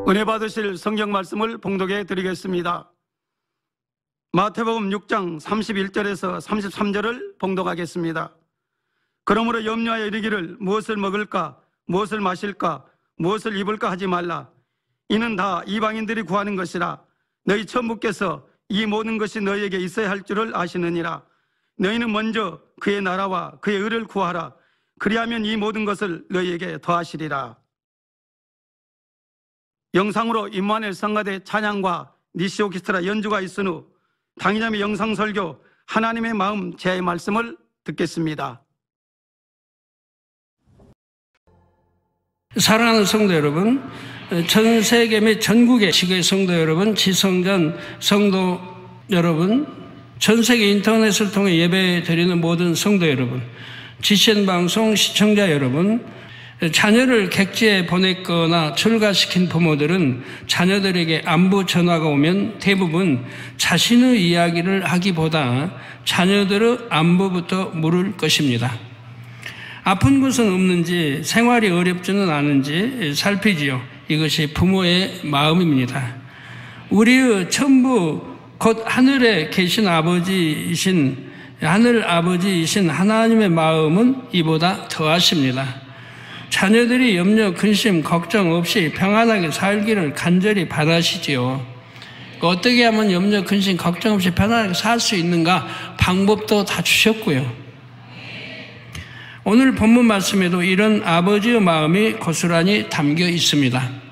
은혜 받으실 성경 말씀을 봉독해 드리겠습니다. 마태복음 6장 31절에서 33절을 봉독하겠습니다. 그러므로 염려하여 이르기를 무엇을 먹을까, 무엇을 마실까, 무엇을 입을까 하지 말라. 이는 다 이방인들이 구하는 것이라. 너희 천부께서 이 모든 것이 너희에게 있어야 할 줄을 아시느니라. 너희는 먼저 그의 나라와 그의 의를 구하라. 그리하면 이 모든 것을 너희에게 더하시리라. 영상으로 임마누엘 성가대 찬양과 니시 오케스트라 연주가 있은 후 당이자매 영상 설교 하나님의 마음 제의 말씀을 듣겠습니다. 사랑하는 성도 여러분, 전 세계 및 전국의 지교회 성도 여러분, 지성전 성도 여러분, 전 세계 인터넷을 통해 예배 드리는 모든 성도 여러분, GCN 방송 시청자 여러분, 자녀를 객지에 보냈거나 출가시킨 부모들은 자녀들에게 안부 전화가 오면 대부분 자신의 이야기를 하기보다 자녀들의 안부부터 물을 것입니다. 아픈 곳은 없는지, 생활이 어렵지는 않은지 살피지요. 이것이 부모의 마음입니다. 우리의 천부, 곧 하늘에 계신 하늘 아버지이신 하나님의 마음은 이보다 더하십니다. 자녀들이 염려, 근심, 걱정 없이 평안하게 살기를 간절히 바라시지요. 어떻게 하면 염려, 근심, 걱정 없이 편안하게 살 수 있는가 방법도 다 주셨고요. 오늘 본문 말씀에도 이런 아버지의 마음이 고스란히 담겨 있습니다.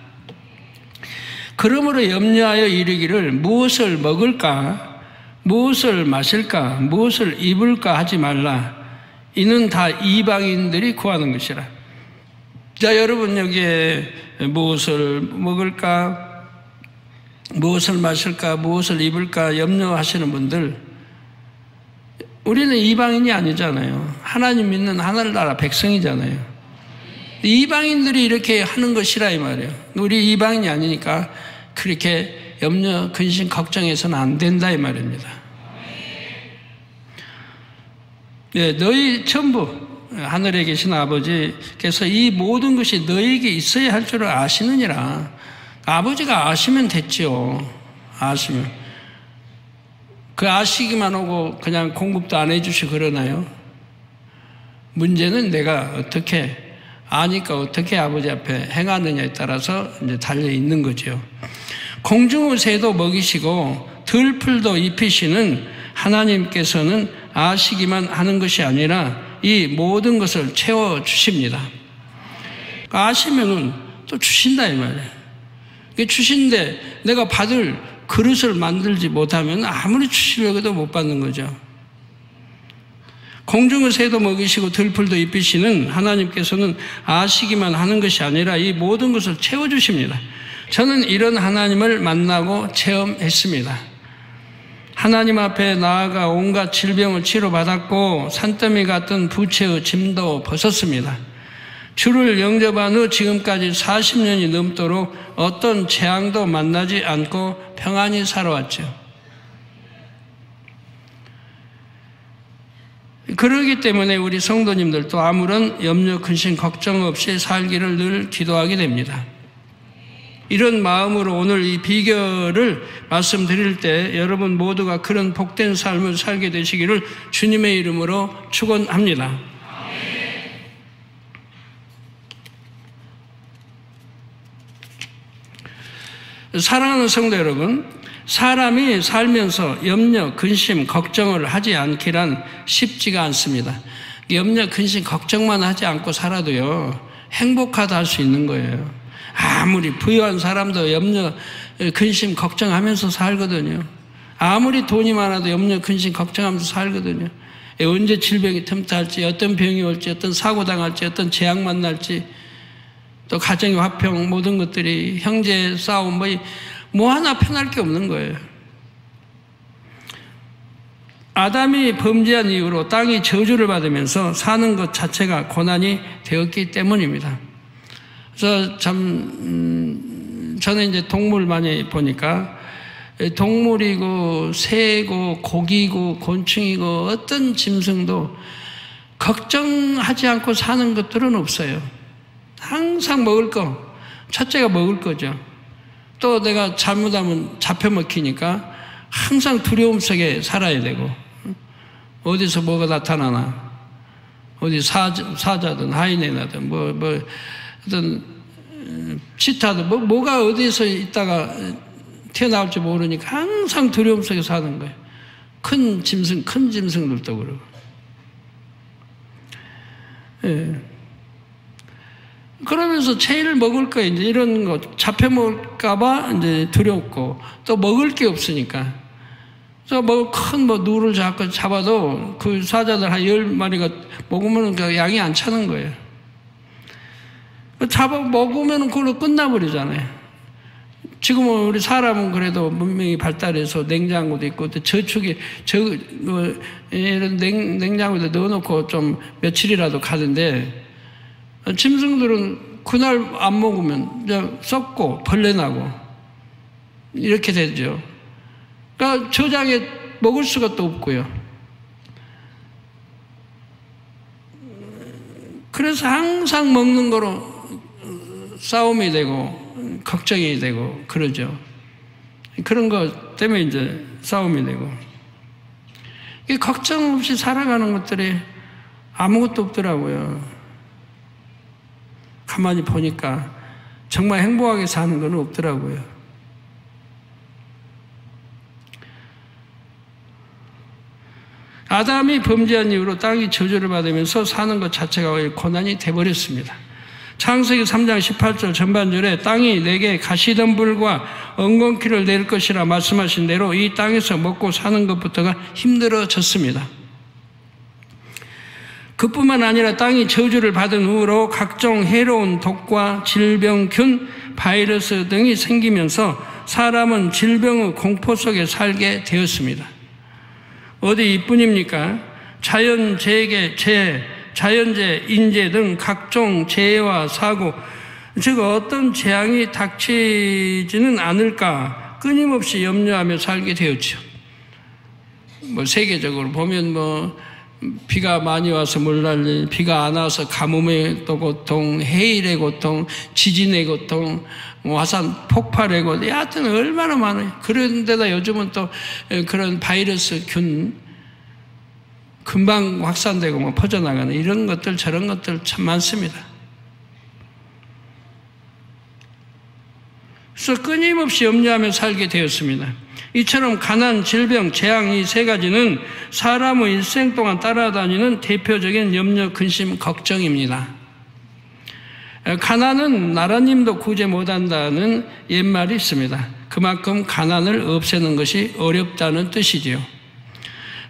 그러므로 염려하여 이르기를 무엇을 먹을까, 무엇을 마실까, 무엇을 입을까 하지 말라. 이는 다 이방인들이 구하는 것이라. 자, 여러분 여기에 무엇을 먹을까, 무엇을 마실까, 무엇을 입을까 염려하시는 분들, 우리는 이방인이 아니잖아요. 하나님 믿는 하늘나라 백성이잖아요. 이방인들이 이렇게 하는 것이라 이 말이에요. 우리 이방인이 아니니까 그렇게 염려, 근심, 걱정해서는 안 된다 이 말입니다. 네, 너희 전부 하늘에 계신 아버지께서 이 모든 것이 너희에게 있어야 할 줄을 아시느니라. 아버지가 아시면 됐지요. 아시면. 그 아시기만 하고 그냥 공급도 안 해주시고 그러나요? 문제는 내가 어떻게 아니까 어떻게 아버지 앞에 행하느냐에 따라서 이제 달려 있는 거죠. 공중의 새도 먹이시고 들풀도 입히시는 하나님께서는 아시기만 하는 것이 아니라 이 모든 것을 채워주십니다. 아시면은 또 주신다 이 말이에요. 주신데 내가 받을 그릇을 만들지 못하면 아무리 주시려고 해도 못 받는 거죠. 공중의 새도 먹이시고 들풀도 입히시는 하나님께서는 아시기만 하는 것이 아니라 이 모든 것을 채워주십니다. 저는 이런 하나님을 만나고 체험했습니다. 하나님 앞에 나아가 온갖 질병을 치료받았고 산더미 같은 부채의 짐도 벗었습니다. 주를 영접한 후 지금까지 40년이 넘도록 어떤 재앙도 만나지 않고 평안히 살아왔죠. 그러기 때문에 우리 성도님들도 아무런 염려, 근심, 걱정 없이 살기를 늘 기도하게 됩니다. 이런 마음으로 오늘 이 비결을 말씀드릴 때 여러분 모두가 그런 복된 삶을 살게 되시기를 주님의 이름으로 축원합니다. 사랑하는 성도 여러분, 사람이 살면서 염려, 근심, 걱정을 하지 않기란 쉽지가 않습니다. 염려, 근심, 걱정만 하지 않고 살아도요 행복하다 할 수 있는 거예요. 아무리 부유한 사람도 염려, 근심, 걱정하면서 살거든요. 아무리 돈이 많아도 염려, 근심, 걱정하면서 살거든요. 언제 질병이 틈탈지, 어떤 병이 올지, 어떤 사고 당할지, 어떤 재앙 만날지, 또 가정의 화평, 모든 것들이 형제 싸움, 뭐 하나 편할 게 없는 거예요. 아담이 범죄한 이후로 땅이 저주를 받으면서 사는 것 자체가 고난이 되었기 때문입니다. 그래서 저는 이제 동물 많이 보니까 동물이고 새고 고기고 곤충이고 어떤 짐승도 걱정하지 않고 사는 것들은 없어요. 항상 먹을 거, 첫째가 먹을 거죠. 또 내가 잘못하면 잡혀먹히니까 항상 두려움 속에 살아야 되고, 어디서 뭐가 나타나나, 어디 사자든 하이네나든 어떤 치타든 뭐가 어디서 있다가 튀어나올지 모르니까 항상 두려움 속에 사는 거예요. 큰 짐승들도 그러고. 예. 그러면서 제일 먹을 거 이제 이런 거 잡혀 먹을까봐 이제 두렵고, 또 먹을 게 없으니까. 그래서 큰 누를 잡아도 그 사자들 한 10마리가 먹으면 그 양이 안 차는 거예요. 먹으면 그걸로 끝나버리잖아요. 지금은 우리 사람은 그래도 문명이 발달해서 냉장고도 있고, 저축에, 이런 냉장고에 넣어놓고 좀 며칠이라도 가는데, 짐승들은 그날 안 먹으면 그냥 썩고 벌레 나고, 이렇게 되죠. 그러니까 저장에 먹을 수가 또 없고요. 그래서 항상 먹는 거로 싸움이 되고, 걱정이 되고 그러죠. 그런 것 때문에 이제 싸움이 되고, 이 걱정 없이 살아가는 것들이 아무것도 없더라고요. 가만히 보니까 정말 행복하게 사는 건 없더라고요. 아담이 범죄한 이후로 땅이 저주를 받으면서 사는 것 자체가 고난이 돼버렸습니다. 창세기 3장 18절 전반절에 땅이 내게 가시덤불과 엉겅퀴를 낼 것이라 말씀하신 대로 이 땅에서 먹고 사는 것부터가 힘들어졌습니다. 그뿐만 아니라 땅이 저주를 받은 후로 각종 해로운 독과 질병균, 바이러스 등이 생기면서 사람은 질병의 공포 속에 살게 되었습니다. 어디 이뿐입니까? 자연재해, 인재 등 각종 재해와 사고, 즉 어떤 재앙이 닥치지는 않을까 끊임없이 염려하며 살게 되었죠. 세계적으로 보면 비가 많이 와서 물난리, 비가 안 와서 가뭄의 또 고통, 해일의 고통, 지진의 고통, 화산 폭발의 고통, 하여튼 얼마나 많아요. 그런데다 요즘은 또 그런 바이러스 균 금방 확산되고 퍼져나가는 이런 것들 저런 것들 참 많습니다. 그래서 끊임없이 염려하며 살게 되었습니다. 이처럼 가난, 질병, 재앙 이 세 가지는 사람의 일생 동안 따라다니는 대표적인 염려, 근심, 걱정입니다. 가난은 나라님도 구제 못한다는 옛말이 있습니다. 그만큼 가난을 없애는 것이 어렵다는 뜻이지요.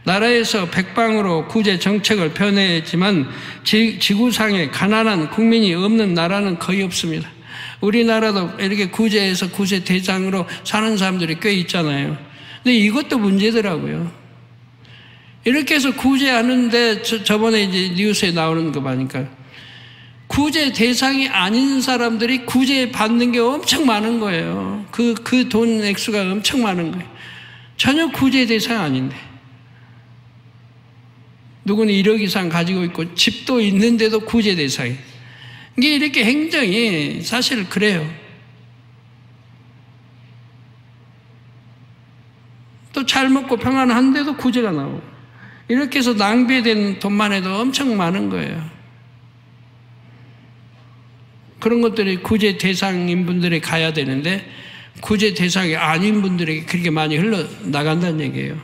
나라에서 백방으로 구제 정책을 펴내지만 지구상에 가난한 국민이 없는 나라는 거의 없습니다. 우리나라도 이렇게 구제해서 구제 대상으로 사는 사람들이 꽤 있잖아요. 근데 이것도 문제더라고요. 이렇게 해서 구제하는데 저번에 이제 뉴스에 나오는 거 보니까 구제 대상이 아닌 사람들이 구제 받는 게 엄청 많은 거예요. 그 돈 액수가 엄청 많은 거예요. 전혀 구제 대상 아닌데. 누구는 1억 이상 가지고 있고 집도 있는데도 구제 대상이에요. 이게 이렇게 행정이 사실 그래요. 또 잘 먹고 평안한데도 구제가 나오고, 이렇게 해서 낭비된 돈만 해도 엄청 많은 거예요. 그런 것들이 구제 대상인 분들이 가야 되는데 구제 대상이 아닌 분들에게 그렇게 많이 흘러나간다는 얘기예요.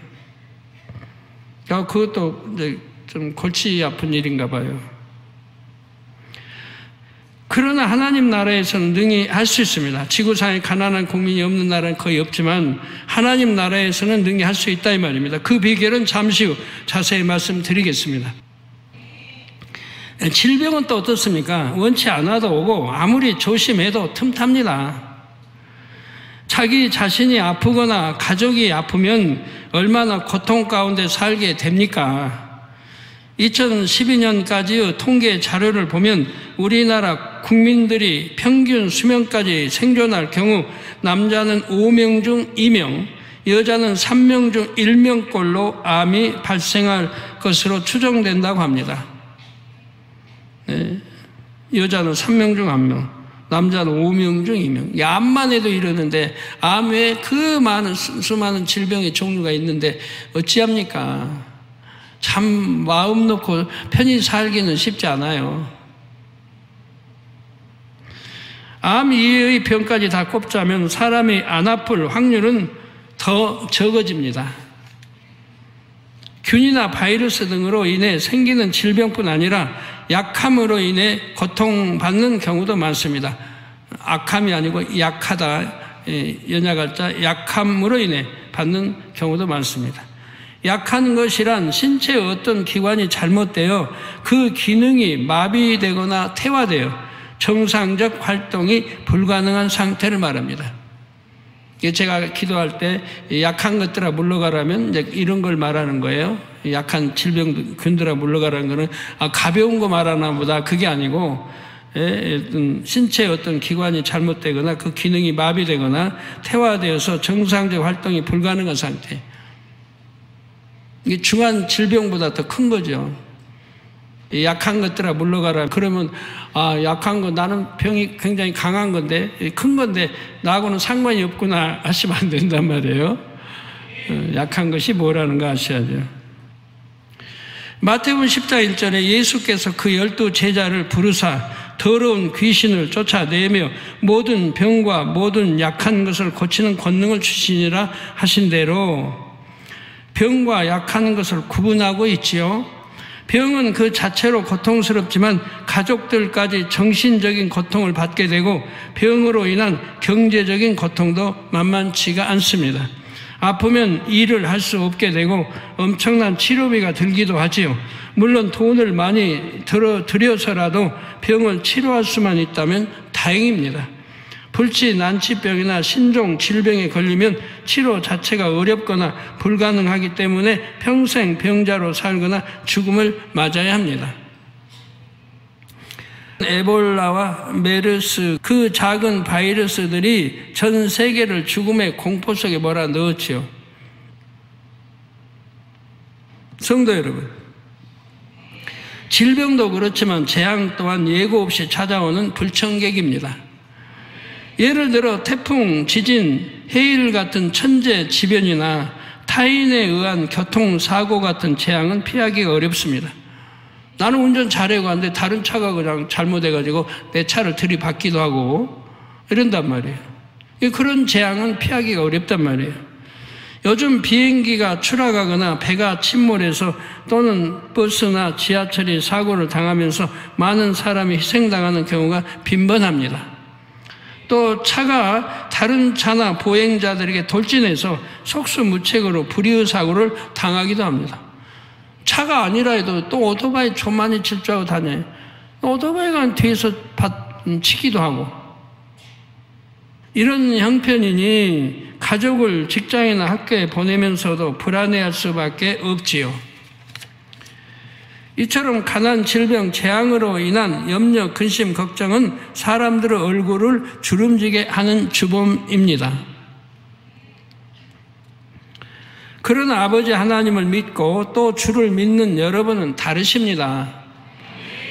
그것도 이제 좀 골치 아픈 일인가 봐요. 그러나 하나님 나라에서는 능히 할 수 있습니다. 지구상에 가난한 국민이 없는 나라는 거의 없지만 하나님 나라에서는 능히 할 수 있다 이 말입니다. 그 비결은 잠시 후 자세히 말씀드리겠습니다. 질병은 또 어떻습니까? 원치 않아도 오고 아무리 조심해도 틈탑니다. 자기 자신이 아프거나 가족이 아프면 얼마나 고통 가운데 살게 됩니까? 2012년까지의 통계 자료를 보면 우리나라 국민들이 평균 수명까지 생존할 경우 남자는 5명 중 2명, 여자는 3명 중 1명꼴로 암이 발생할 것으로 추정된다고 합니다. 네. 여자는 3명 중 1명, 남자는 5명 중 2명. 암만 해도 이러는데 암 외에 그 많은 수많은 질병의 종류가 있는데 어찌합니까? 참 마음 놓고 편히 살기는 쉽지 않아요. 암 이외의 병까지 다 꼽자면 사람이 안 아플 확률은 더 적어집니다. 균이나 바이러스 등으로 인해 생기는 질병뿐 아니라 약함으로 인해 고통받는 경우도 많습니다. 악함이 아니고 약하다, 연약할자 약함으로 인해 받는 경우도 많습니다. 약한 것이란 신체의 어떤 기관이 잘못되어 그 기능이 마비되거나 퇴화되어 정상적 활동이 불가능한 상태를 말합니다. 제가 기도할 때 약한 것들아 물러가라면 이제 이런 걸 말하는 거예요. 약한 질병균들아 물러가라는 거는 가벼운 거 말하나 보다 그게 아니고 신체의 어떤 기관이 잘못되거나 그 기능이 마비되거나 퇴화되어서 정상적 활동이 불가능한 상태. 이게 중한 질병보다 더 큰 거죠. 약한 것들아 물러가라. 그러면 약한 거 나는 병이 굉장히 강한 건데 큰 건데 나하고는 상관이 없구나 하시면 안 된단 말이에요. 약한 것이 뭐라는 거 아셔야죠. 마태복음 10장 1절에 예수께서 그 12 제자를 부르사 더러운 귀신을 쫓아내며 모든 병과 모든 약한 것을 고치는 권능을 주시니라 하신 대로 병과 약한 것을 구분하고 있지요. 병은 그 자체로 고통스럽지만 가족들까지 정신적인 고통을 받게 되고 병으로 인한 경제적인 고통도 만만치가 않습니다. 아프면 일을 할 수 없게 되고 엄청난 치료비가 들기도 하지요. 물론 돈을 많이 들여서라도 병을 치료할 수만 있다면 다행입니다. 불치, 난치병이나 신종 질병에 걸리면 치료 자체가 어렵거나 불가능하기 때문에 평생 병자로 살거나 죽음을 맞아야 합니다. 에볼라와 메르스, 그 작은 바이러스들이 전 세계를 죽음의 공포 속에 몰아넣었지요. 성도 여러분, 질병도 그렇지만 재앙 또한 예고 없이 찾아오는 불청객입니다. 예를 들어 태풍, 지진, 해일 같은 천재지변이나 타인에 의한 교통사고 같은 재앙은 피하기가 어렵습니다. 나는 운전 잘하고 하는데 다른 차가 그냥 잘못해가지고 내 차를 들이받기도 하고 이런단 말이에요. 그런 재앙은 피하기가 어렵단 말이에요. 요즘 비행기가 추락하거나 배가 침몰해서 또는 버스나 지하철이 사고를 당하면서 많은 사람이 희생당하는 경우가 빈번합니다. 또 차가 다른 차나 보행자들에게 돌진해서 속수무책으로 불의의 사고를 당하기도 합니다. 차가 아니라 해도 또 오토바이 조만히 질주하고 다녀요. 오토바이가 뒤에서 치기도 하고. 이런 형편이니 가족을 직장이나 학교에 보내면서도 불안해할 수밖에 없지요. 이처럼 가난, 질병, 재앙으로 인한 염려, 근심, 걱정은 사람들의 얼굴을 주름지게 하는 주범입니다. 그러나 아버지 하나님을 믿고 또 주를 믿는 여러분은 다르십니다.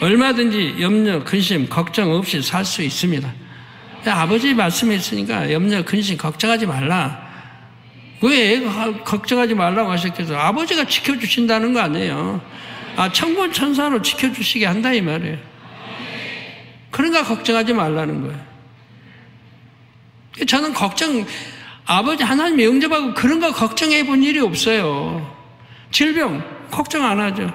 얼마든지 염려, 근심, 걱정 없이 살 수 있습니다. 아버지 말씀이 있으니까 염려, 근심, 걱정하지 말라. 왜 걱정하지 말라고 하셨겠어요? 아버지가 지켜주신다는 거 아니에요. 천군 천사로 지켜주시게 한다 이 말이에요. 그러니까 걱정하지 말라는 거예요. 저는 아버지 하나님 영접하고 그런 거 걱정해 본 일이 없어요. 질병 걱정 안 하죠.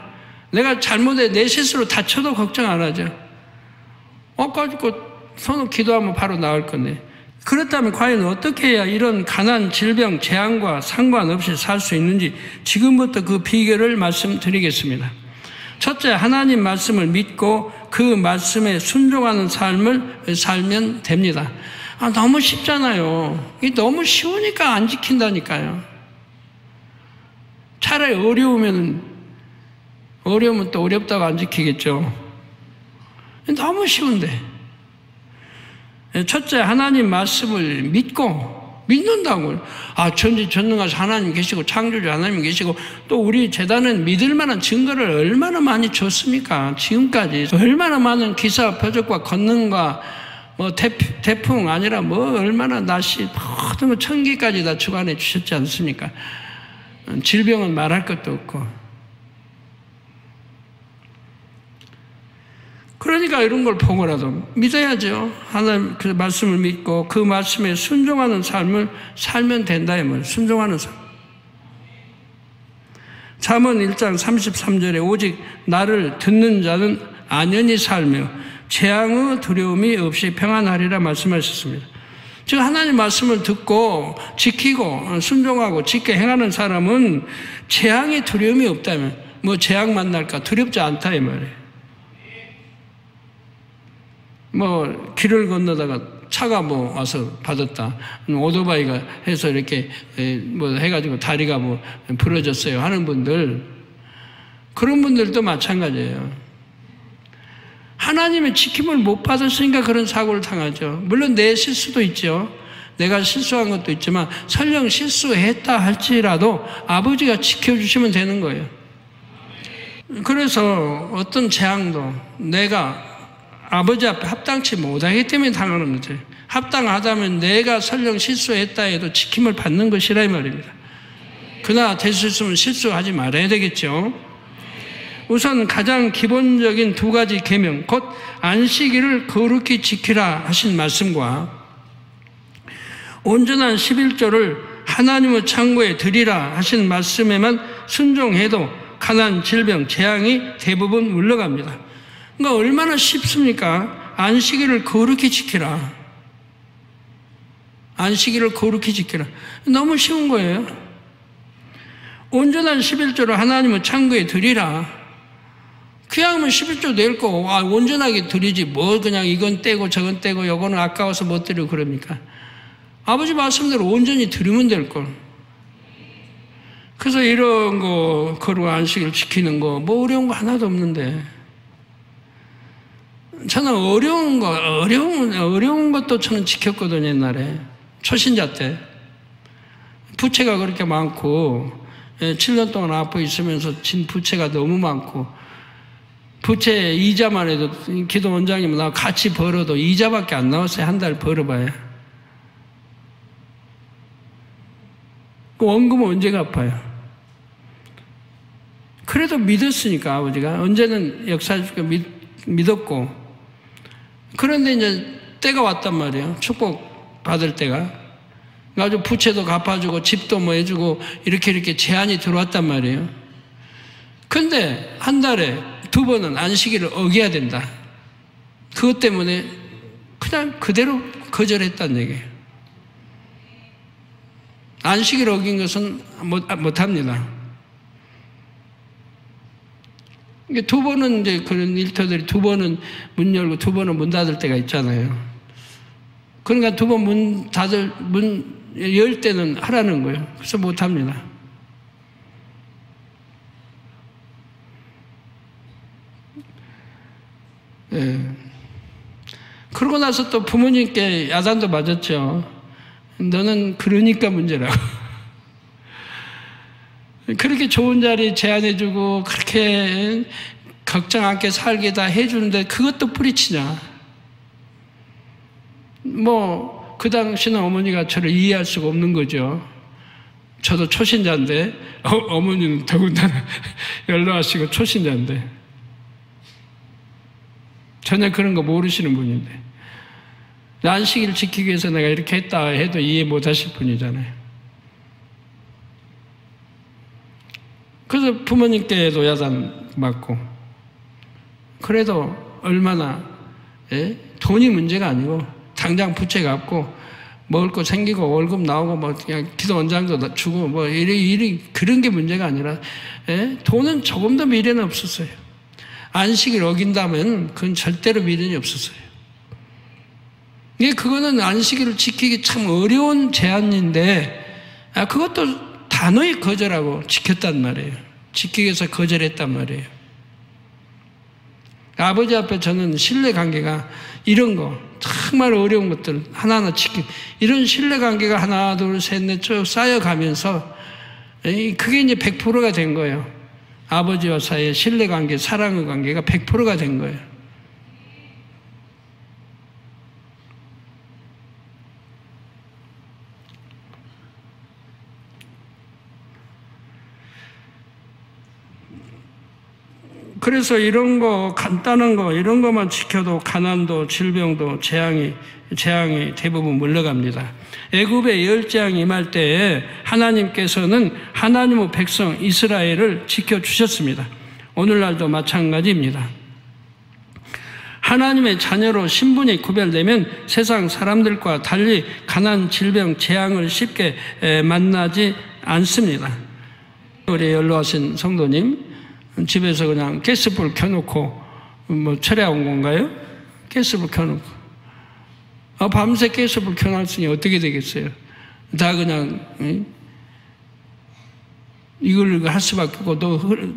내가 잘못해 내 실수로 다쳐도 걱정 안 하죠. 가지고 손을 기도하면 바로 나을 건데. 그렇다면 과연 어떻게 해야 이런 가난, 질병, 재앙과 상관없이 살 수 있는지 지금부터 그 비결을 말씀드리겠습니다. 첫째, 하나님 말씀을 믿고 그 말씀에 순종하는 삶을 살면 됩니다. 너무 쉽잖아요. 이게 너무 쉬우니까 안 지킨다니까요. 차라리 어려우면 또 어렵다고 안 지키겠죠. 너무 쉬운데. 첫째, 하나님 말씀을 믿는다고요. 전지전능하신 하나님 계시고 창조주 하나님 계시고 또 우리 재단은 믿을 만한 증거를 얼마나 많이 줬습니까? 지금까지 얼마나 많은 기사, 표적과 권능과 뭐 태풍 아니라 뭐 얼마나 날씨 모든 거 천기까지 다 주관해 주셨지 않습니까? 질병은 말할 것도 없고. 그러니까 이런 걸 보고라도 믿어야죠. 하나님 그 말씀을 믿고 그 말씀에 순종하는 삶을 살면 된다 이 말. 순종하는 삶. 잠언 1장 33절에 오직 나를 듣는 자는 안연히 살며 재앙의 두려움이 없이 평안하리라 말씀하셨습니다. 즉 하나님 말씀을 듣고 지키고 순종하고 지켜 행하는 사람은 재앙의 두려움이 없다면 뭐 재앙 만날까 두렵지 않다 이 말이에요. 뭐 길을 건너다가 차가 뭐 와서 받았다. 오토바이가 해서 이렇게 뭐 해가지고 다리가 뭐 부러졌어요 하는 분들, 그런 분들도 마찬가지예요. 하나님의 지킴을 못 받았으니까 그런 사고를 당하죠. 물론 내 실수도 있죠. 내가 실수한 것도 있지만 설령 실수했다 할지라도 아버지가 지켜주시면 되는 거예요. 그래서 어떤 재앙도 내가 아버지 앞에 합당치 못하기 때문에 당하는 거죠. 합당하다면 내가 설령 실수했다 해도 지킴을 받는 것이라 이 말입니다. 그러나 될 수 있으면 실수하지 말아야 되겠죠. 우선 가장 기본적인 두 가지 계명, 곧 안식일을 거룩히 지키라 하신 말씀과 온전한 11조를 하나님의 창고에 드리라 하신 말씀에만 순종해도 가난, 질병, 재앙이 대부분 물러갑니다. 그러니까 얼마나 쉽습니까? 안식일을 거룩히 지키라. 안식일을 거룩히 지키라. 너무 쉬운 거예요. 온전한 11조를 하나님의 창고에 드리라. 그냥 11조 낼 거, 온전하게 드리지. 뭐 그냥 이건 떼고 저건 떼고 요거는 아까워서 못 드리고 그럽니까? 아버지 말씀대로 온전히 드리면 될 걸. 그래서 이런 거, 거룩 안식일 지키는 거, 뭐 어려운 거 하나도 없는데. 저는 어려운 것도 저는 지켰거든요, 옛날에. 초신자 때. 부채가 그렇게 많고, 7년 동안 아파 있으면서 진 부채가 너무 많고, 부채 이자만 해도 기도 원장님 나 같이 벌어도 이자밖에 안 나왔어요. 한 달 벌어봐야. 그 원금은 언제 갚아요? 그래도 믿었으니까 아버지가 언제는 역사해줄까 믿었고, 그런데 이제 때가 왔단 말이에요. 축복 받을 때가. 아주 부채도 갚아주고 집도 뭐 해주고 이렇게 제한이 들어왔단 말이에요. 근데 한 달에 2번은 안식일을 어겨야 된다. 그것 때문에 그냥 그대로 거절했다는 얘기예요. 안식일을 어긴 것은 못합니다. 2번은 이제 그런 일터들이 2번은 문 열고 2번은 문 닫을 때가 있잖아요. 그러니까 2번 문 열 때는 하라는 거예요. 그래서 못합니다. 예. 그러고 나서 또 부모님께 야단도 맞았죠. 너는 그러니까 문제라고. 그렇게 좋은 자리 제안해주고 그렇게 걱정 않게 살게 다 해주는데 그것도 뿌리치냐. 뭐 그 당시는 어머니가 저를 이해할 수가 없는 거죠. 저도 초신자인데 어머니는 더군다나 연로하시고 초신자인데 전혀 그런 거 모르시는 분인데 안식일 지키기 위해서 내가 이렇게 했다 해도 이해 못 하실 분이잖아요. 그래서 부모님께도 야단 맞고 그래도 얼마나 돈이 문제가 아니고 당장 부채 갚고 먹을 거 생기고 월급 나오고 뭐 그냥 기도 원장도 주고 뭐 이리 그런 게 문제가 아니라 돈은 조금도 미련은 없었어요. 안식일 어긴다면 그건 절대로 미련이 없었어요. 그거는 안식일을 지키기 참 어려운 제안인데 그것도 단호히 거절하고 지켰단 말이에요. 지키기 위해서 거절했단 말이에요. 아버지 앞에 저는 신뢰관계가 이런 거 정말 어려운 것들 하나하나 이런 신뢰관계가 하나 둘 셋 넷 쭉 쌓여가면서 그게 이제 100%가 된 거예요. 아버지와 사이의 신뢰관계, 사랑의 관계가 100%가 된 거예요. 그래서 이런 거, 간단한 거, 이런 것만 지켜도 가난도, 질병도, 재앙이 대부분 물러갑니다. 애굽의 열재앙이 임할 때에 하나님께서는 하나님의 백성 이스라엘을 지켜주셨습니다. 오늘날도 마찬가지입니다. 하나님의 자녀로 신분이 구별되면 세상 사람들과 달리 가난, 질병, 재앙을 쉽게 만나지 않습니다. 우리 연로하신 성도님, 집에서 그냥 가스불 켜놓고 철야온 건가요? 가스불 켜놓고 밤새 가스불 켜놨으니 어떻게 되겠어요? 다 그냥 이걸 할 수밖에 없고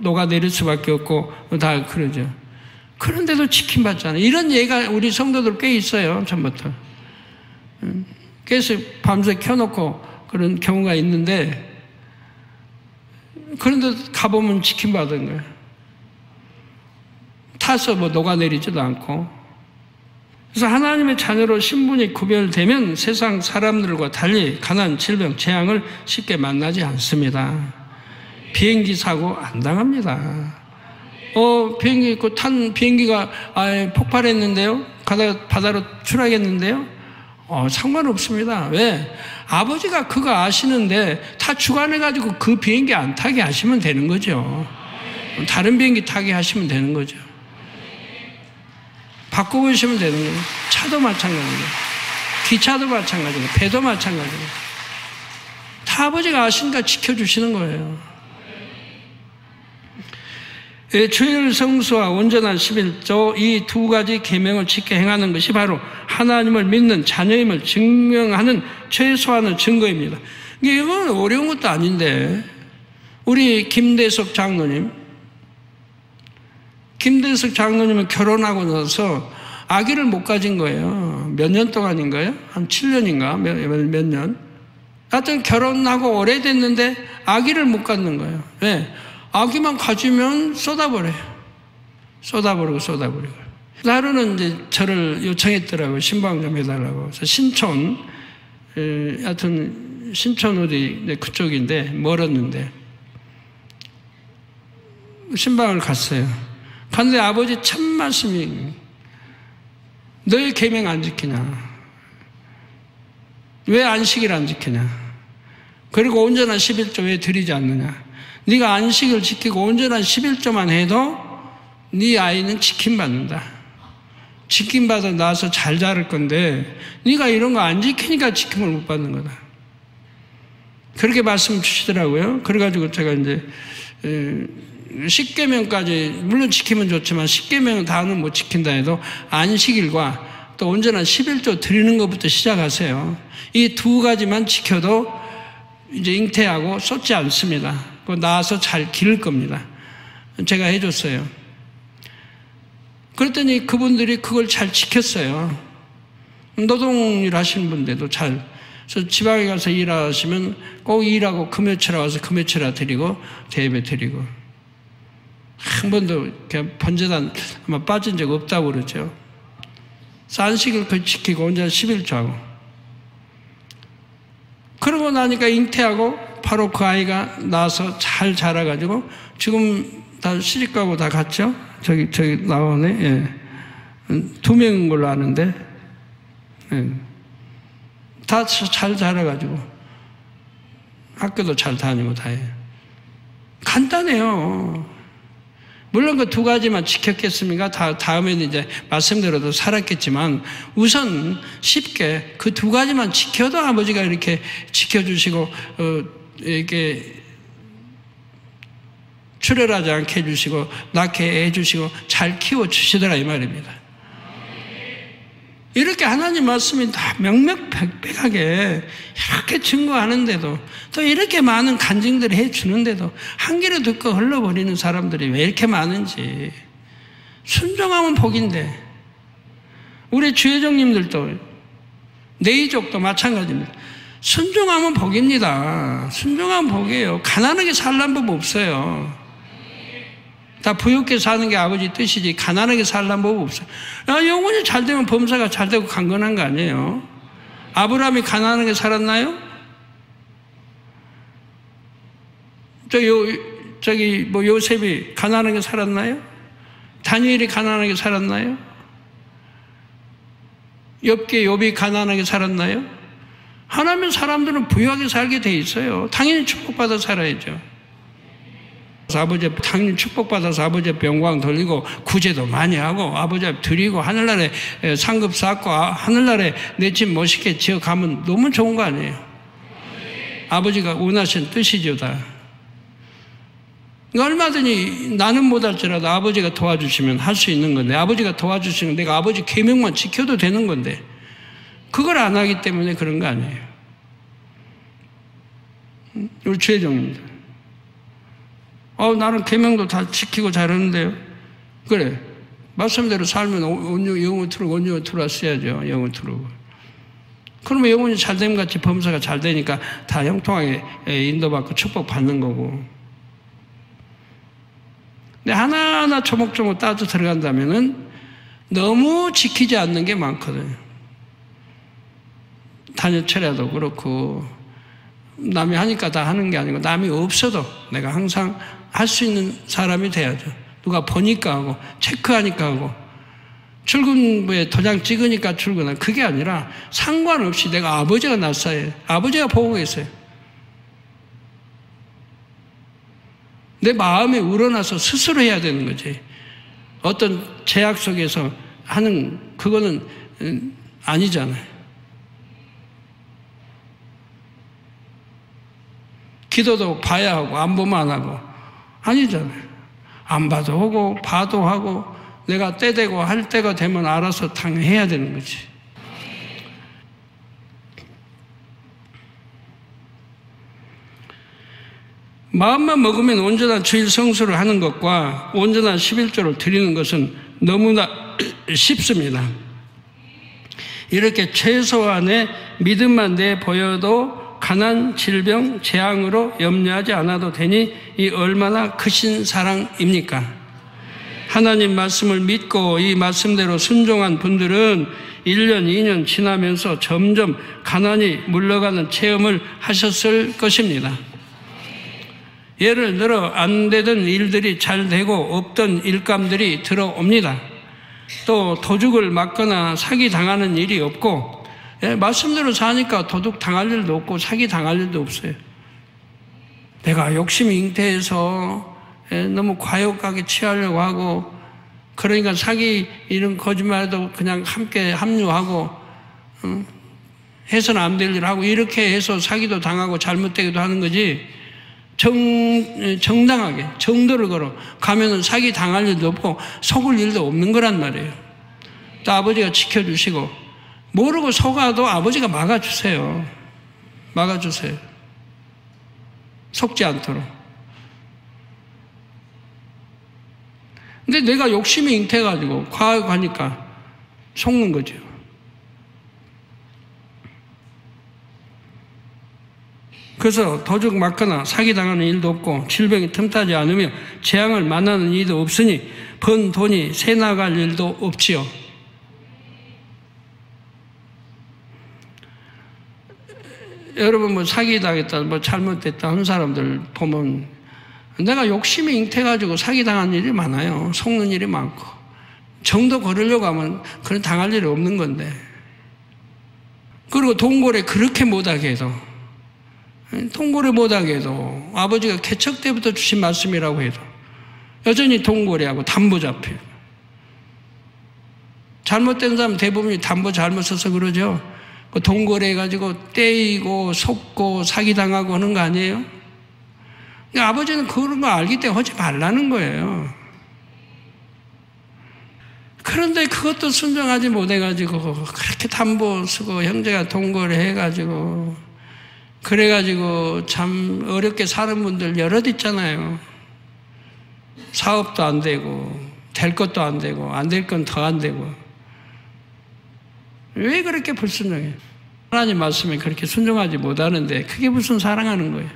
녹아내릴 수밖에 없고 다 그러죠. 그런데도 지킴받잖아요. 이런 예가 우리 성도들 꽤 있어요. 전부터 가스 밤새 켜놓고 그런 경우가 있는데, 그런데 가보면 지킴받은 거예요. 타서 녹아내리지도 않고. 그래서 하나님의 자녀로 신분이 구별되면 세상 사람들과 달리 가난, 질병, 재앙을 쉽게 만나지 않습니다. 비행기 사고 안 당합니다. 탄 비행기가 폭발했는데요? 바다로 추락했는데요? 상관없습니다. 왜? 아버지가 그거 아시는데 다 주관해가지고 그 비행기 안 타게 하시면 되는 거죠. 다른 비행기 타게 하시면 되는 거죠. 바꿔보시면 되는 거예요. 차도 마찬가지고, 기차도 마찬가지고, 배도 마찬가지고. 다 아버지가 아시니까 지켜주시는 거예요. 주일 성수와 온전한 11조, 이 두 가지 계명을 지켜 행하는 것이 바로 하나님을 믿는 자녀임을 증명하는 최소한의 증거입니다. 이건 어려운 것도 아닌데, 우리 김대석 장로님은 결혼하고 나서 아기를 못 가진 거예요. 몇 년 동안인가요? 한 7년인가? 몇 년? 하여튼 결혼하고 오래됐는데 아기를 못 갖는 거예요. 왜? 아기만 가지면 쏟아버려요. 쏟아버리고. 하루는 이제 저를 요청했더라고요. 신방 좀 해달라고. 그래서 신촌, 하여튼 신촌 어디 그쪽인데 멀었는데 신방을 갔어요. 갔는데 아버지 첫 말씀이 너의 계명 안 지키냐? 왜 안식일 안 지키냐? 그리고 온전한 11조 왜 드리지 않느냐? 네가 안식을 지키고 온전한 11조만 해도 네 아이는 지킴받는다. 지킴받아 나서 잘 자랄 건데 네가 이런 거 안 지키니까 지킴을 못 받는 거다. 그렇게 말씀 주시더라고요. 그래가지고 제가 이제 10계명까지 물론 지키면 좋지만 10계명은 다는 못 지킨다 해도 안식일과 또 온전한 11조 드리는 것부터 시작하세요. 이 두 가지만 지켜도 이제 잉태하고 쏟지 않습니다. 나와서 잘 기를 겁니다. 제가 해줬어요. 그랬더니 그분들이 그걸 잘 지켰어요. 노동일 하시는 분들도 잘. 그래서 지방에 가서 일하시면 꼭 일하고 금요철에 와서 금요철에 드리고 대예배 드리고. 한 번도 그냥 번제단 아마 빠진 적 없다고 그러죠. 안식을 지키고 온전히 11조하고. 그러고 나니까 잉태하고 바로 그 아이가 나와서 잘 자라가지고 지금 다 시집가고 다 갔죠? 저기 나오네. 예. 2명인 걸로 아는데. 예. 다 잘 자라가지고 학교도 잘 다니고 다 해요. 간단해요. 물론 그 두 가지만 지켰겠습니까? 다음에는 이제 말씀대로도 살았겠지만 우선 쉽게 그 두 가지만 지켜도 아버지가 이렇게 지켜주시고 이렇게 출혈하지 않게 해주시고 낳게 해주시고 잘 키워주시더라 이 말입니다. 이렇게 하나님 말씀이 다 명명백백하게 이렇게 증거하는데도 또 이렇게 많은 간증들을 해주는데도 한 귀로 듣고 흘러버리는 사람들이 왜 이렇게 많은지. 순종하면 복인데 우리 주회장님들도 내이족도 마찬가지입니다. 순종하면 복입니다. 순종하면 복이에요. 가난하게 살란 법 없어요. 다 부유하게 사는 게 아버지 뜻이지 가난하게 살란 법 없어요. 영혼이 잘 되면 범사가 잘 되고 강건한 거 아니에요. 아브라함이 가난하게 살았나요? 요셉이 가난하게 살았나요? 다니엘이 가난하게 살았나요? 욥이 가난하게 살았나요? 하나님 사람들은 부유하게 살게 돼 있어요. 당연히 축복받아 살아야죠. 아버지 당연히 축복받아서 아버지 앞에 영광 돌리고 구제도 많이 하고 아버지 앞에 드리고 하늘나라에 상급 쌓고 하늘나라에 내 집 멋있게 지어가면 너무 좋은 거 아니에요? 아버지가 원하신 뜻이죠 다. 얼마든지 나는 못할지라도 아버지가 도와주시면 할 수 있는 건데, 아버지가 도와주시면 내가 아버지 계명만 지켜도 되는 건데 그걸 안 하기 때문에 그런 거 아니에요. 우리 주혜정입니다. 나는 계명도 다 지키고 잘하는데요. 그래, 말씀대로 살면 영원토록 온유토록 써야죠. 영원토록. 그러면 영혼이 잘됨 같이 범사가 잘 되니까 다 형통하게 인도받고 축복받는 거고. 근데 하나하나 조목조목 따져 들어간다면은 너무 지키지 않는 게 많거든요. 단열철야도 그렇고, 남이 하니까 다 하는 게 아니고, 남이 없어도 내가 항상 할 수 있는 사람이 돼야죠. 누가 보니까 하고, 체크하니까 하고, 출근부에 도장 찍으니까 출근하고, 그게 아니라 상관없이 내가 아버지가 낯사요. 아버지가 보고 계세요. 내 마음에 우러나서 스스로 해야 되는 거지. 어떤 제약 속에서 하는 그거는 아니잖아요. 기도도 봐야 하고 안 보면 안 하고 아니잖아요. 안 봐도 하고 봐도 하고 내가 때 되고 할 때가 되면 알아서 당해야 되는 거지. 마음만 먹으면 온전한 주일 성수를 하는 것과 온전한 11조를 드리는 것은 너무나 쉽습니다. 이렇게 최소한의 믿음만 내보여도 가난, 질병, 재앙으로 염려하지 않아도 되니 이 얼마나 크신 사랑입니까? 하나님 말씀을 믿고 이 말씀대로 순종한 분들은 1년, 2년 지나면서 점점 가난이 물러가는 체험을 하셨을 것입니다. 예를 들어 안 되던 일들이 잘 되고 없던 일감들이 들어옵니다. 또 도둑을 맞거나 사기 당하는 일이 없고, 말씀대로 사니까 도둑 당할 일도 없고 사기 당할 일도 없어요. 내가 욕심이 잉태해서 너무 과욕하게 취하려고 하고, 그러니까 사기 이런 거짓말도 그냥 함께 합류하고 해서는 안 될 일을 하고, 이렇게 해서 사기도 당하고 잘못되기도 하는 거지. 정당하게 정도를 걸어 가면은 사기 당할 일도 없고 속을 일도 없는 거란 말이에요. 또 아버지가 지켜주시고, 모르고 속아도 아버지가 막아주세요. 막아주세요. 속지 않도록. 근데 내가 욕심이 잉태해가지고 과학하니까 속는 거죠. 그래서 도둑 맞거나 사기당하는 일도 없고 질병이 틈타지 않으며 재앙을 만나는 일도 없으니 번 돈이 새 나갈 일도 없지요. 여러분 뭐 사기당했다, 뭐 잘못됐다 하는 사람들 보면 내가 욕심이 잉태가지고 사기당한 일이 많아요. 속는 일이 많고. 정도 걸으려고 하면 그런 당할 일이 없는 건데. 그리고 동거래 그렇게 못하게 해도, 동거래 못하게 해도 아버지가 개척 때부터 주신 말씀이라고 해도 여전히 동거래하고 담보 잡히고. 잘못된 사람 대부분이 담보 잘못 써서 그러죠. 동거래 해가지고 떼이고 속고 사기당하고 하는 거 아니에요? 아버지는 그런 거 알기 때문에 하지 말라는 거예요. 그런데 그것도 순종하지 못해가지고 그렇게 담보 쓰고 형제가 동거래 해가지고 그래가지고 참 어렵게 사는 분들 여럿 있잖아요. 사업도 안 되고 될 것도 안 되고 안 될 건 더 안 되고. 왜 그렇게 불순종해요? 하나님 말씀에 그렇게 순종하지 못하는데 그게 무슨 사랑하는 거예요?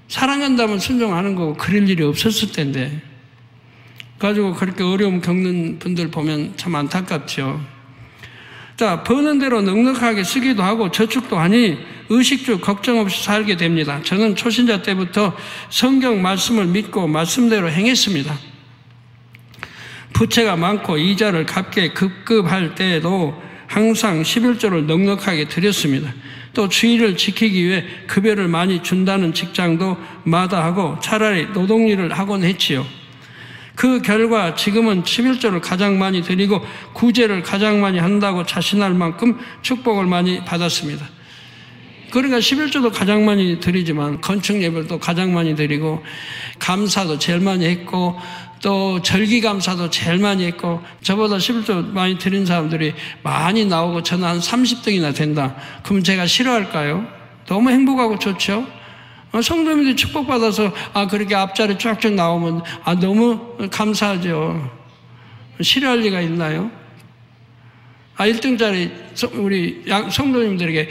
사랑한다면 순종하는 거고 그럴 일이 없었을 텐데. 가지고 그렇게 어려움 겪는 분들 보면 참 안타깝죠. 자, 버는 대로 넉넉하게 쓰기도 하고 저축도 하니 의식주 걱정 없이 살게 됩니다. 저는 초신자 때부터 성경 말씀을 믿고 말씀대로 행했습니다. 부채가 많고 이자를 갚게 급급할 때에도 항상 11조를 넉넉하게 드렸습니다. 또 주의를 지키기 위해 급여를 많이 준다는 직장도 마다하고 차라리 노동일을 하곤 했지요. 그 결과 지금은 11조를 가장 많이 드리고 구제를 가장 많이 한다고 자신할 만큼 축복을 많이 받았습니다. 그러니까 11조도 가장 많이 드리지만 건축 예배도 가장 많이 드리고 감사도 제일 많이 했고 또 절기감사도 제일 많이 했고 저보다 11조 많이 드린 사람들이 많이 나오고 저는 한 30등이나 된다. 그럼 제가 싫어할까요? 너무 행복하고 좋죠? 성도님들이 축복받아서 그렇게 앞자리 쫙쫙 나오면 너무 감사하죠. 싫어할 리가 있나요? 1등짜리 우리 성도님들에게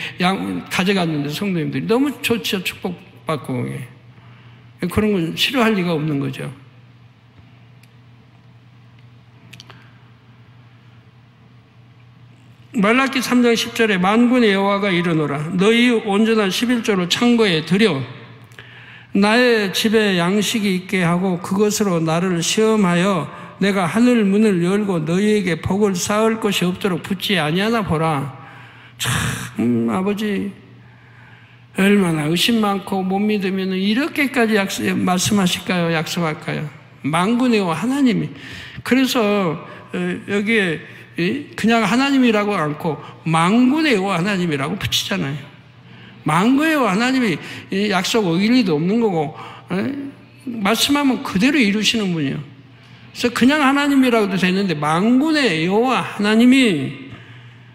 가져갔는데 성도님들이 너무 좋죠. 축복받고. 그런 건 싫어할 리가 없는 거죠. 말라기 3장 10절에 만군의 여호와가 이르노라 너희 온전한 11조를 창고에 들여 나의 집에 양식이 있게 하고 그것으로 나를 시험하여 내가 하늘 문을 열고 너희에게 복을 쌓을 것이 없도록 붙지 아니하나 보라. 참 아버지 얼마나 의심 많고 못 믿으면 이렇게까지 말씀하실까요? 약속할까요? 만군의 여호와 하나님이. 그래서 여기에 그냥 하나님이라고 않고 만군의 여호와 하나님이라고 붙이잖아요. 만군의 여호와 하나님이 약속 어길 리도 없는 거고 말씀하면 그대로 이루시는 분이에요. 그래서 그냥 하나님이라고도 되는데 만군의 여호와 하나님이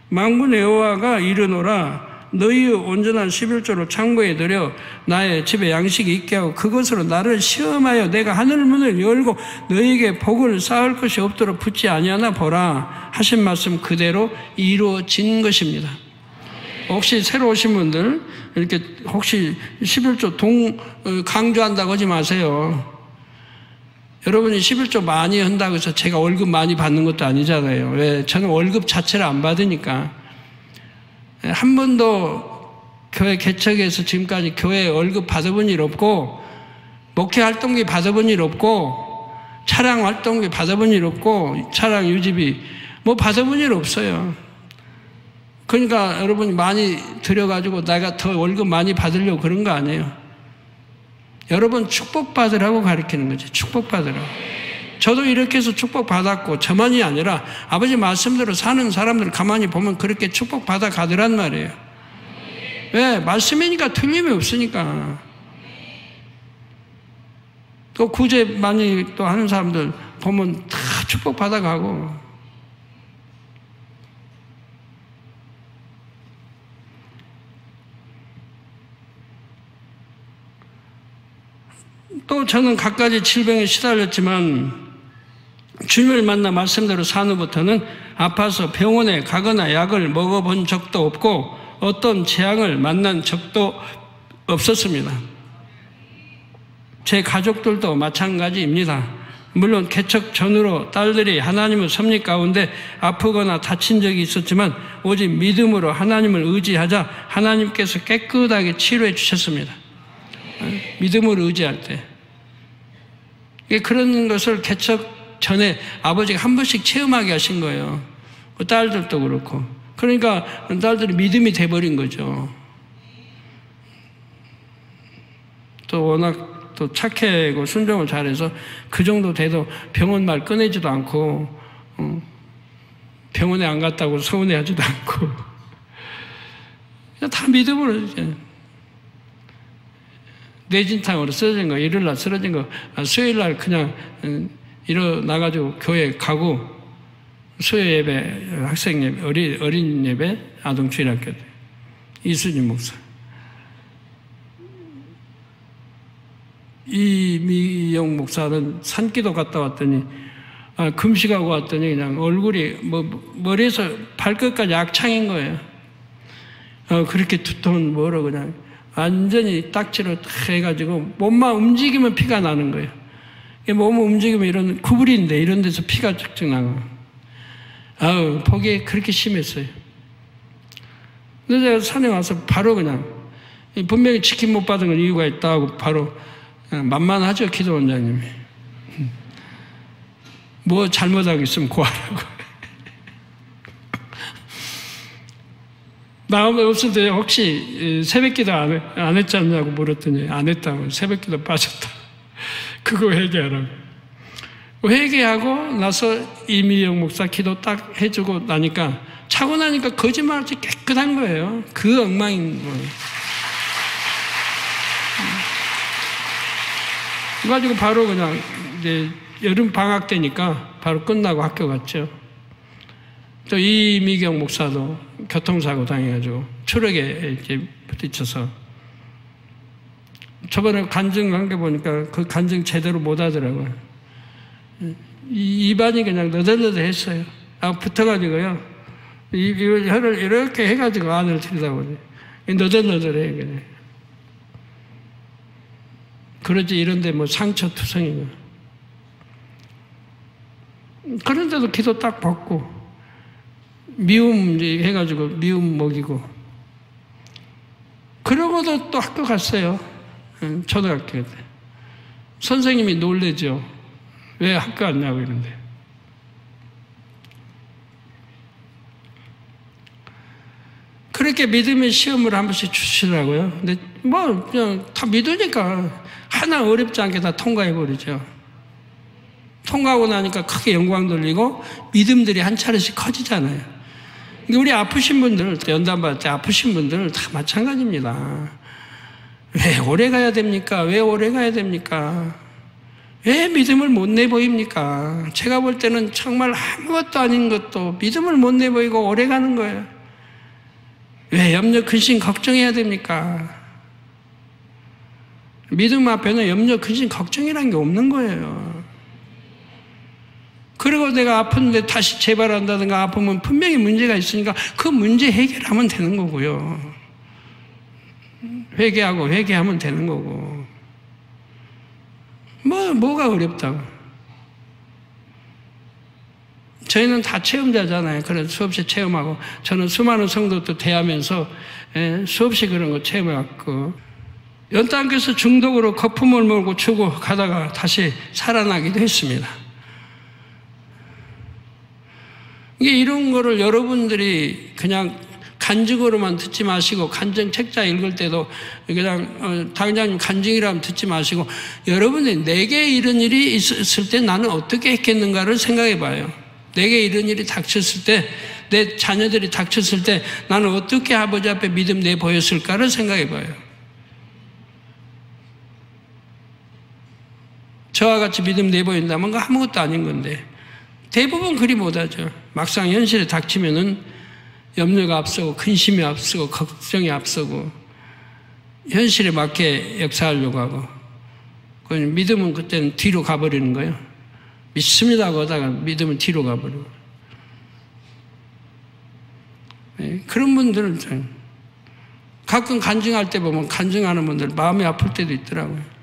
만군의 여호와가 이르노라 너희 온전한 11조를 창고에 들여 나의 집에 양식이 있게 하고 그것으로 나를 시험하여 내가 하늘 문을 열고 너희에게 복을 쌓을 것이 없도록 붙지 아니하나 보라 하신 말씀 그대로 이루어진 것입니다. 혹시 새로 오신 분들 이렇게 혹시 11조 강조한다고 하지 마세요. 여러분이 11조 많이 한다고 해서 제가 월급 많이 받는 것도 아니잖아요. 왜? 저는 월급 자체를 안 받으니까. 한 번도 교회 개척에서 지금까지 교회 월급 받아본 일 없고 목회 활동비 받아본 일 없고 차량 활동비 받아본 일 없고 차량 유지비 뭐 받아본 일 없어요. 그러니까 여러분이 많이 들여가지고 내가 더 월급 많이 받으려고 그런 거 아니에요. 여러분 축복받으라고 가르치는 거지. 축복받으라고. 저도 이렇게 해서 축복받았고 저만이 아니라 아버지 말씀대로 사는 사람들 가만히 보면 그렇게 축복받아 가더란 말이에요. 왜? 말씀이니까 틀림이 없으니까. 또 구제 많이 또 하는 사람들 보면 다 축복받아 가고. 또 저는 갖가지 질병에 시달렸지만 주님을 만나 말씀대로 산 후부터는 아파서 병원에 가거나 약을 먹어본 적도 없고 어떤 재앙을 만난 적도 없었습니다. 제 가족들도 마찬가지입니다. 물론 개척 전후로 딸들이 하나님의 섭리 가운데 아프거나 다친 적이 있었지만 오직 믿음으로 하나님을 의지하자 하나님께서 깨끗하게 치료해 주셨습니다. 믿음으로 의지할 때. 그런 것을 개척 전에 아버지가 한 번씩 체험하게 하신 거예요. 딸들도 그렇고. 그러니까 딸들이 믿음이 돼버린 거죠. 또 워낙 또 착해고 순종을 잘해서 그 정도 돼도 병원 말 꺼내지도 않고 병원에 안 갔다고 서운해하지도 않고 그냥 다 믿음으로 뇌진탕으로 쓰러진 거, 일요일날 쓰러진 거, 수요일날 그냥 일어나가지고 교회 가고 수요 예배, 학생 예배, 어린 예배, 아동 주일학교 이수진 목사. 이미영 목사는 산기도 갔다 왔더니 금식하고 왔더니 그냥 얼굴이 머리에서 발끝까지 악창인 거예요. 그렇게 두터운 뭐로 그냥 완전히 딱지로 딱 해가지고 몸만 움직이면 피가 나는 거예요. 몸을 움직이면 이런 구부리인데 이런 데서 피가 쭉쭉 나고. 폭이 그렇게 심했어요. 근데 제가 산에 와서 바로 그냥 분명히 치킨 못 받은 건 이유가 있다고 바로 만만하죠, 기도 원장님이. 뭐 잘못하고 있으면 고하라고. 마음에 없을 때 혹시 새벽기도 안 했지 않냐고 물었더니 안 했다고. 새벽기도 빠졌다. 그거 회개하라고. 회개하고 나서 이미영 목사 기도 딱 해주고 나니까 차고 나니까 거짓말없이 깨끗한 거예요. 그 엉망인 거예요. 그래가지고 바로 그냥 이제 여름 방학 때니까 바로 끝나고 학교 갔죠. 또 이미경 목사도 교통사고 당해가지고 추락에 이렇게 부딪혀서 저번에 간증 한 게 보니까 그 간증 제대로 못 하더라고요. 입안이 그냥 너덜너덜했어요. 붙어가지고요. 이걸 혀를 이렇게 해가지고 안을 들여다보니 너덜너덜해 그냥. 그러지 이런데 뭐 상처 투성이고. 그런데도 기도 딱 받고 미움 해가지고 미움 먹이고. 그러고도 또 학교 갔어요. 초등학교 때. 선생님이 놀래죠. 왜 학교 왔냐고 이러는데. 그렇게 믿음의 시험을 한 번씩 주시더라고요. 근데 뭐 그냥 다 믿으니까 하나 어렵지 않게 다 통과해버리죠. 통과하고 나니까 크게 영광 돌리고 믿음들이 한 차례씩 커지잖아요. 우리 아프신 분들, 연단 받을 때 아프신 분들 다 마찬가지입니다. 왜 오래 가야 됩니까? 왜 오래 가야 됩니까? 왜 믿음을 못 내보입니까? 제가 볼 때는 정말 아무것도 아닌 것도 믿음을 못 내보이고 오래 가는 거예요. 왜 염려, 근심, 걱정해야 됩니까? 믿음 앞에는 염려, 근심, 걱정이라는 게 없는 거예요. 그리고 내가 아픈데 다시 재발한다든가 아프면 분명히 문제가 있으니까 그 문제 해결하면 되는 거고요. 회개하면 되는 거고. 뭐가 어렵다고. 저희는 다 체험자잖아요. 그래서 수없이 체험하고, 저는 수많은 성도도 대하면서 수없이 그런 거 체험해왔고, 연단께서 중독으로 거품을 몰고 추고 가다가 다시 살아나기도 했습니다. 이게 이런 거를 여러분들이 그냥 간증으로만 듣지 마시고, 간증 책자 읽을 때도 그냥 당장님 간증이라면 듣지 마시고, 여러분들이 내게 이런 일이 있었을 때 나는 어떻게 했겠는가를 생각해 봐요. 내게 이런 일이 닥쳤을 때, 내 자녀들이 닥쳤을 때 나는 어떻게 아버지 앞에 믿음 내보였을까를 생각해 봐요. 저와 같이 믿음 내보인다면 그거 아무것도 아닌 건데 대부분 그리 못하죠. 막상 현실에 닥치면은 염려가 앞서고 근심이 앞서고 걱정이 앞서고 현실에 맞게 역사하려고 하고, 믿음은 그때는 뒤로 가버리는 거예요. 믿습니다고 하다가 믿음은 뒤로 가버리고. 네, 그런 분들은 가끔 간증할 때 보면 간증하는 분들 마음이 아플 때도 있더라고요.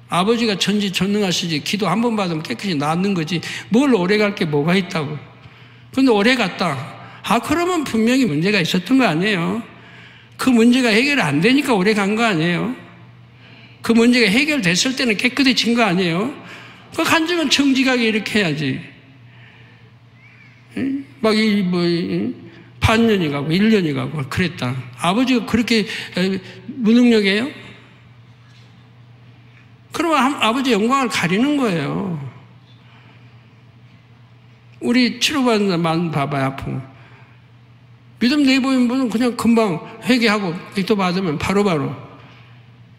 아버지가 전지전능하시지 기도 한 번 받으면 깨끗이 낫는 거지 뭘 오래 갈 게 뭐가 있다고. 근데 오래 갔다. 그러면 분명히 문제가 있었던 거 아니에요. 그 문제가 해결이 안 되니까 오래 간 거 아니에요. 그 문제가 해결됐을 때는 깨끗해진 거 아니에요. 그 간증은 정직하게 이렇게 해야지. 반년이 가고 1년이 가고 그랬다. 아버지가 그렇게 무능력이에요? 그러면 아버지 영광을 가리는 거예요. 우리 치료받는 만 봐봐요, 아프고. 믿음 내보인 분은 그냥 금방 회개하고 기도 받으면 바로바로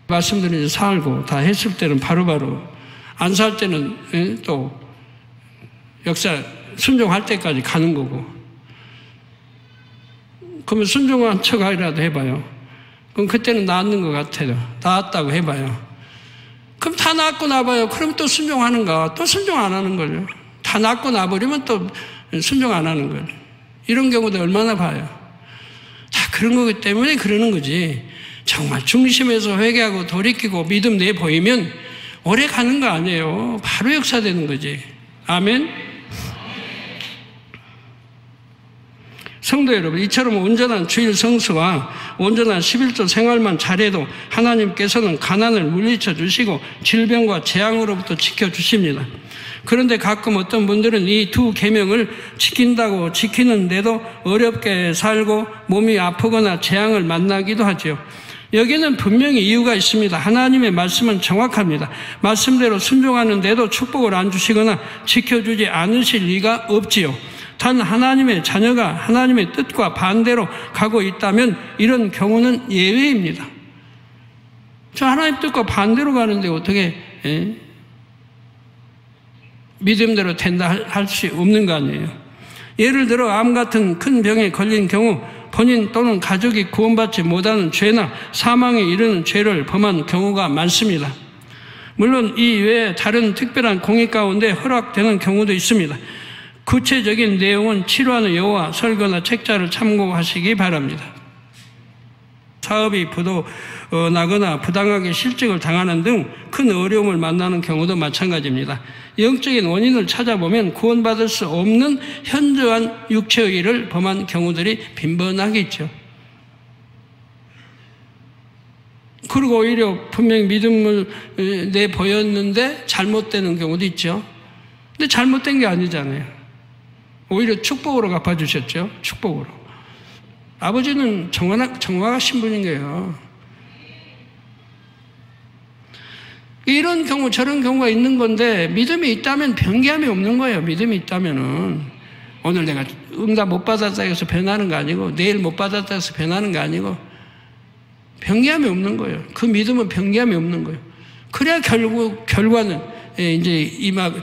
말씀드린 살고 다 했을 때는 바로바로 안 살 때는 또 역사 순종할 때까지 가는 거고. 그러면 순종한 척이라도 해봐요. 그럼 그때는 나았는 것 같아요. 나았다고 해봐요. 그럼 다 낫고 나봐요. 그럼 또 순종하는가? 또 순종 안 하는 거예요. 다 낫고 나버리면 또 순종 안 하는 거예요. 이런 경우도 얼마나 봐요. 다 그런 거기 때문에 그러는 거지. 정말 중심에서 회개하고 돌이키고 믿음 내 보이면 오래 가는 거 아니에요. 바로 역사되는 거지. 아멘. 성도 여러분, 이처럼 온전한 주일 성수와 온전한 11조 생활만 잘해도 하나님께서는 가난을 물리쳐 주시고 질병과 재앙으로부터 지켜주십니다. 그런데 가끔 어떤 분들은 이 두 계명을 지킨다고 지키는데도 어렵게 살고 몸이 아프거나 재앙을 만나기도 하죠. 여기는 분명히 이유가 있습니다. 하나님의 말씀은 정확합니다. 말씀대로 순종하는데도 축복을 안 주시거나 지켜주지 않으실 리가 없지요. 단 하나님의 자녀가 하나님의 뜻과 반대로 가고 있다면 이런 경우는 예외입니다. 저 하나님 뜻과 반대로 가는데 어떻게 믿음대로 된다 할 수 없는 거 아니에요. 예를 들어 암 같은 큰 병에 걸린 경우 본인 또는 가족이 구원받지 못하는 죄나 사망에 이르는 죄를 범한 경우가 많습니다. 물론 이 외에 다른 특별한 공의 가운데 허락되는 경우도 있습니다. 구체적인 내용은 치료하는 여호와 설교나 책자를 참고하시기 바랍니다. 사업이 부도나거나 부당하게 실직을 당하는 등 큰 어려움을 만나는 경우도 마찬가지입니다. 영적인 원인을 찾아보면 구원받을 수 없는 현저한 육체의 일을 범한 경우들이 빈번하게 있죠. 그리고 오히려 분명히 믿음을 내보였는데 잘못되는 경우도 있죠. 근데 잘못된 게 아니잖아요. 오히려 축복으로 갚아주셨죠. 축복으로. 아버지는 정확하신 분인 거예요. 이런 경우 저런 경우가 있는 건데 믿음이 있다면 변개함이 없는 거예요. 믿음이 있다면은 오늘 내가 응답 못 받았다 해서 변하는 거 아니고 내일 못 받았다 해서 변하는 거 아니고 변개함이 없는 거예요. 그 믿음은 변개함이 없는 거예요. 그래야 결과는 이제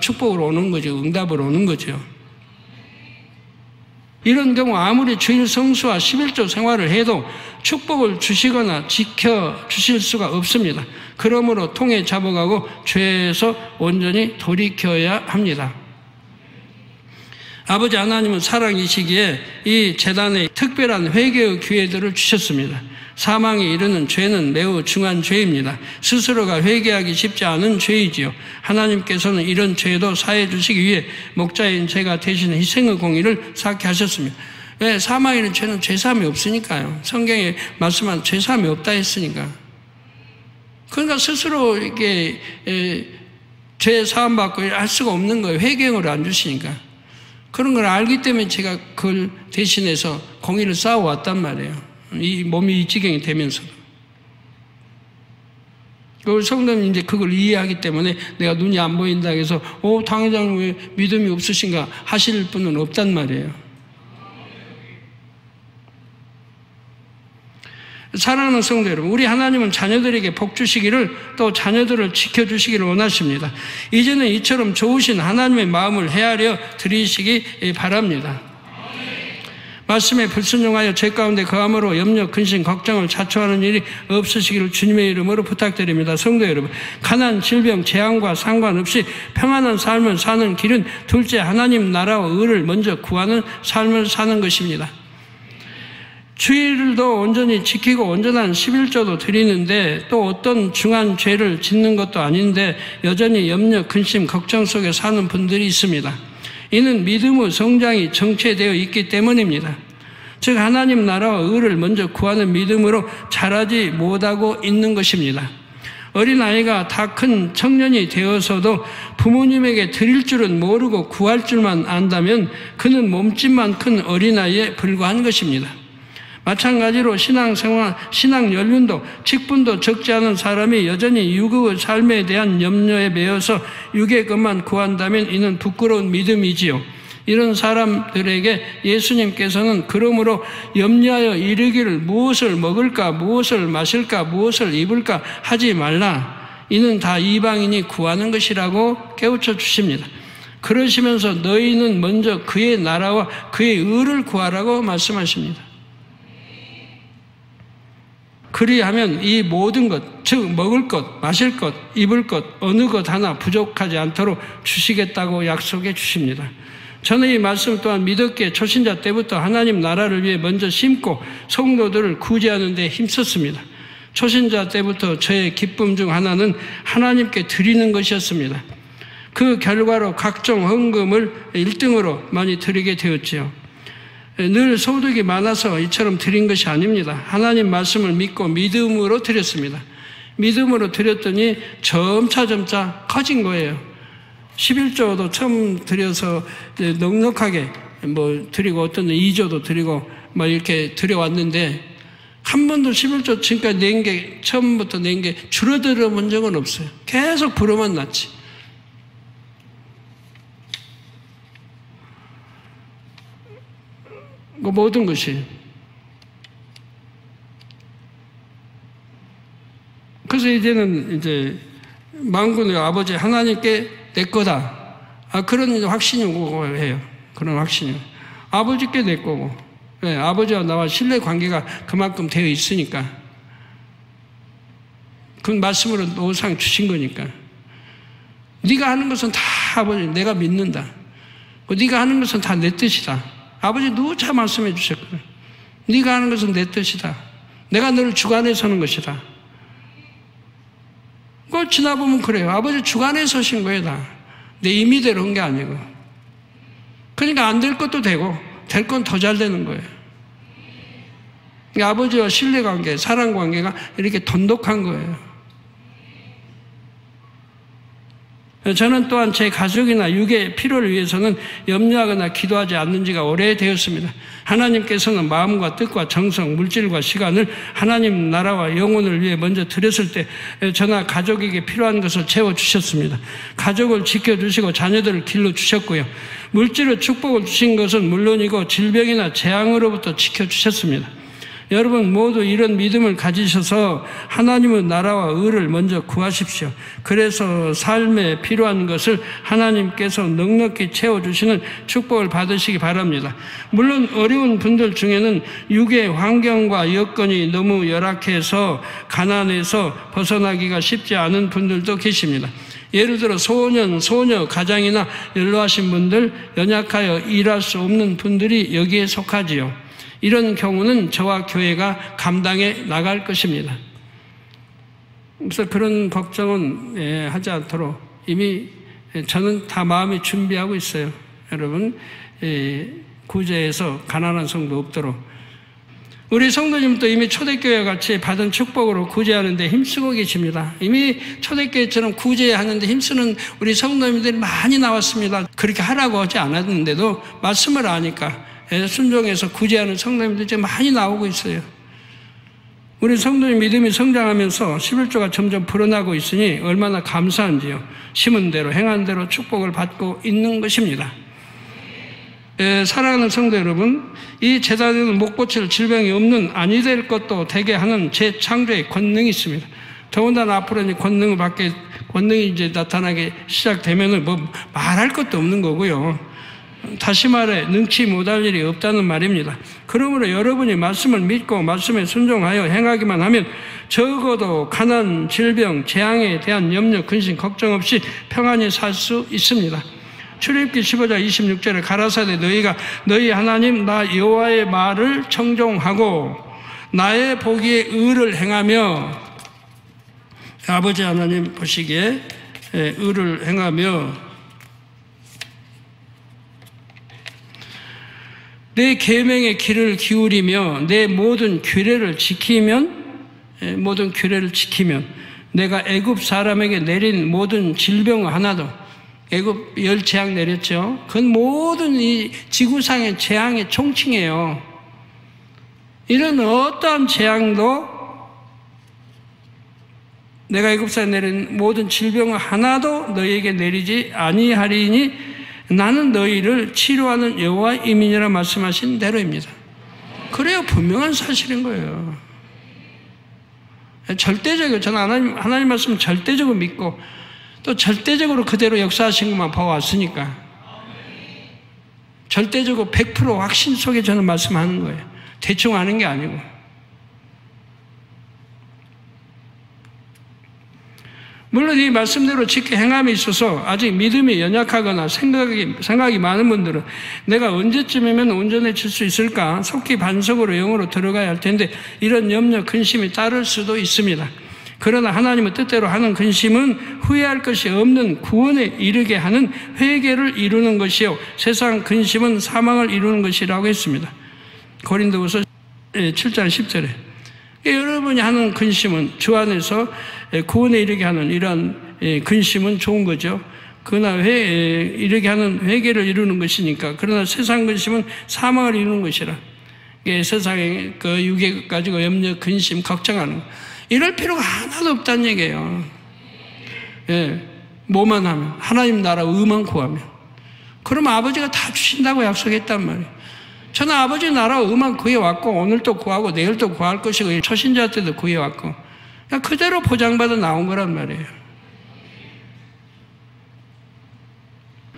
축복으로 오는 거죠. 응답으로 오는 거죠. 이런 경우 아무리 주일 성수와 11조 생활을 해도 축복을 주시거나 지켜주실 수가 없습니다. 그러므로 통에 잡아가고 죄에서 온전히 돌이켜야 합니다. 아버지 하나님은 사랑이시기에 이 재단에 특별한 회개의 기회들을 주셨습니다. 사망에 이르는 죄는 매우 중한 죄입니다. 스스로가 회개하기 쉽지 않은 죄이지요. 하나님께서는 이런 죄도 사해 주시기 위해 목자인 제가 대신 희생의 공의를 쌓게 하셨습니다. 왜? 사망에 이르는 죄는 죄사함이 없으니까요. 성경에 말씀한 죄사함이 없다 했으니까. 그러니까 스스로 이렇게 죄 사함 받고 할 수가 없는 거예요. 회개형을 안 주시니까. 그런 걸 알기 때문에 제가 그걸 대신해서 공의를 쌓아왔단 말이에요. 이 몸이 이 지경이 되면서도. 성도는 이제 그걸 이해하기 때문에 내가 눈이 안 보인다 해서 당회장은 왜 믿음이 없으신가 하실 분은 없단 말이에요. 사랑하는 성도 여러분, 우리 하나님은 자녀들에게 복 주시기를 또 자녀들을 지켜주시기를 원하십니다. 이제는 이처럼 좋으신 하나님의 마음을 헤아려 드리시기 바랍니다. 말씀에 불순종하여 죄 가운데 거함으로 염려, 근심, 걱정을 자초하는 일이 없으시기를 주님의 이름으로 부탁드립니다. 성도 여러분, 가난, 질병, 재앙과 상관없이 평안한 삶을 사는 길은 둘째 하나님 나라와 의를 먼저 구하는 삶을 사는 것입니다. 주일도 온전히 지키고 온전한 11조도 드리는데 또 어떤 중한 죄를 짓는 것도 아닌데 여전히 염려, 근심, 걱정 속에 사는 분들이 있습니다. 이는 믿음의 성장이 정체되어 있기 때문입니다. 즉 하나님 나라와 의를 먼저 구하는 믿음으로 자라지 못하고 있는 것입니다. 어린아이가 다 큰 청년이 되어서도 부모님에게 드릴 줄은 모르고 구할 줄만 안다면 그는 몸집만 큰 어린아이에 불과한 것입니다. 마찬가지로 신앙생활, 신앙 연륜도 직분도 적지 않은 사람이 여전히 육의 삶에 대한 염려에 매여서 육의 것만 구한다면 이는 부끄러운 믿음이지요. 이런 사람들에게 예수님께서는 그러므로 염려하여 이르기를 무엇을 먹을까, 무엇을 마실까, 무엇을 입을까 하지 말라. 이는 다 이방인이 구하는 것이라고 깨우쳐 주십니다. 그러시면서 너희는 먼저 그의 나라와 그의 의를 구하라고 말씀하십니다. 그리하면 이 모든 것, 즉 먹을 것, 마실 것, 입을 것, 어느 것 하나 부족하지 않도록 주시겠다고 약속해 주십니다. 저는 이 말씀 또한 믿었기에 초신자 때부터 하나님 나라를 위해 먼저 심고 성도들을 구제하는 데 힘썼습니다. 초신자 때부터 저의 기쁨 중 하나는 하나님께 드리는 것이었습니다. 그 결과로 각종 헌금을 1등으로 많이 드리게 되었지요. 늘 소득이 많아서 이처럼 드린 것이 아닙니다. 하나님 말씀을 믿고 믿음으로 드렸습니다. 믿음으로 드렸더니 점차 커진 거예요. 11조도 처음 드려서 넉넉하게 드리고 어떤 2조도 드리고 이렇게 드려왔는데 한 번도 11조 지금까지 낸 게 처음부터 낸 게 줄어들어 본 적은 없어요. 계속 불어만 났지. 그 모든 것이. 그래서 이제는 만군의 아버지 하나님께 내 거다. 그런 확신이 오고 해요. 그런 확신이. 아버지께 내 거고. 네, 아버지와 나와 신뢰 관계가 그만큼 되어 있으니까. 그 말씀으로 노상 주신 거니까. 네가 하는 것은 다 아버지 내가 믿는다. 네가 하는 것은 다 내 뜻이다. 아버지 누차 말씀해 주셨거든. 네가 하는 것은 내 뜻이다. 내가 너를 주관해 서는 것이다. 그걸 지나보면 그래요. 아버지 주관해 서신 거예요, 다. 내 임의대로 한 게 아니고. 그러니까 안 될 것도 되고 될 건 더 잘 되는 거예요. 아버지와 신뢰관계, 사랑관계가 이렇게 돈독한 거예요. 저는 또한 제 가족이나 육의 필요를 위해서는 염려하거나 기도하지 않는 지가 오래되었습니다. 하나님께서는 마음과 뜻과 정성, 물질과 시간을 하나님 나라와 영혼을 위해 먼저 드렸을 때 저나 가족에게 필요한 것을 채워주셨습니다. 가족을 지켜주시고 자녀들을 길러주셨고요. 물질의 축복을 주신 것은 물론이고 질병이나 재앙으로부터 지켜주셨습니다. 여러분 모두 이런 믿음을 가지셔서 하나님의 나라와 의를 먼저 구하십시오. 그래서 삶에 필요한 것을 하나님께서 넉넉히 채워주시는 축복을 받으시기 바랍니다. 물론 어려운 분들 중에는 육의 환경과 여건이 너무 열악해서 가난해서 벗어나기가 쉽지 않은 분들도 계십니다. 예를 들어 소년, 소녀, 가장이나 연로하신 분들, 연약하여 일할 수 없는 분들이 여기에 속하지요. 이런 경우는 저와 교회가 감당해 나갈 것입니다. 그래서 그런 걱정은 하지 않도록 이미 저는 다 마음이 준비하고 있어요. 여러분, 구제에서 가난한 성도 없도록. 우리 성도님도 이미 초대교회와 같이 받은 축복으로 구제하는 데 힘쓰고 계십니다. 이미 초대교회처럼 구제하는 데 힘쓰는 우리 성도님들이 많이 나왔습니다. 그렇게 하라고 하지 않았는데도 말씀을 아니까 순종해서 구제하는 성도님들이 지금 많이 나오고 있어요. 우리 성도님 믿음이 성장하면서 11조가 점점 불어나고 있으니 얼마나 감사한지요. 심은 대로 행한 대로 축복을 받고 있는 것입니다. 사랑하는 성도 여러분, 이 재단에는 못 고칠 질병이 없는 아니 될 것도 되게 하는 재창조의 권능이 있습니다. 더군다나 앞으로 이제 권능이 이제 나타나게 시작되면은 말할 것도 없는 거고요. 다시 말해 능치 못할 일이 없다는 말입니다. 그러므로 여러분이 말씀을 믿고 말씀에 순종하여 행하기만 하면 적어도 가난, 질병, 재앙에 대한 염려, 근심, 걱정 없이 평안히 살 수 있습니다. 출애굽기 15장 26절에 가라사대 너희가 너희 하나님 나 여호와의 말을 청종하고 나의 보기에 의를 행하며 아버지 하나님 보시기에 의를 행하며 내 계명의 길을 기울이며 내 모든 규례를 지키면 내가 애굽 사람에게 내린 모든 질병 하나도 애굽 열재앙 내렸죠. 그건 모든 이 지구상의 재앙의 총칭이에요. 이런 어떠한 재앙도 내가 애굽사에 내린 모든 질병 하나도 너희에게 내리지 아니하리니 나는 너희를 치료하는 여호와 이민이라 말씀하신 대로입니다. 그래요. 분명한 사실인 거예요. 절대적이에요. 저는 하나님 말씀 절대적으로 믿고 또 절대적으로 그대로 역사하신 것만 봐왔으니까 절대적으로 100% 확신 속에 저는 말씀하는 거예요. 대충 하는 게 아니고. 물론 이 말씀대로 지켜 행함에 있어서 아직 믿음이 연약하거나 생각이 많은 분들은 내가 언제쯤이면 온전해질 수 있을까? 속히 반석으로 영으로 들어가야 할 텐데 이런 염려, 근심이 따를 수도 있습니다. 그러나 하나님의 뜻대로 하는 근심은 후회할 것이 없는 구원에 이르게 하는 회개를 이루는 것이요 세상 근심은 사망을 이루는 것이라고 했습니다. 고린도후서 7장 10절에 여러분이 하는 근심은 주 안에서 구원에 이르게 하는 이런 근심은 좋은 거죠. 그러나 이렇게 하는 회개를 이루는 것이니까. 그러나 세상 근심은 사망을 이루는 것이라. 세상의 그 유괴 가지고 염려, 근심, 걱정하는 거. 이럴 필요가 하나도 없다는 얘기예요. 예, 뭐만 하면 하나님 나라 의만 구하면. 그러면 아버지가 다 주신다고 약속했단 말이에요. 저는 아버지 나라 의만 구해왔고 오늘도 구하고 내일도 구할 것이고 초신자 때도 구해왔고 그냥 그대로 보장받아 나온 거란 말이에요.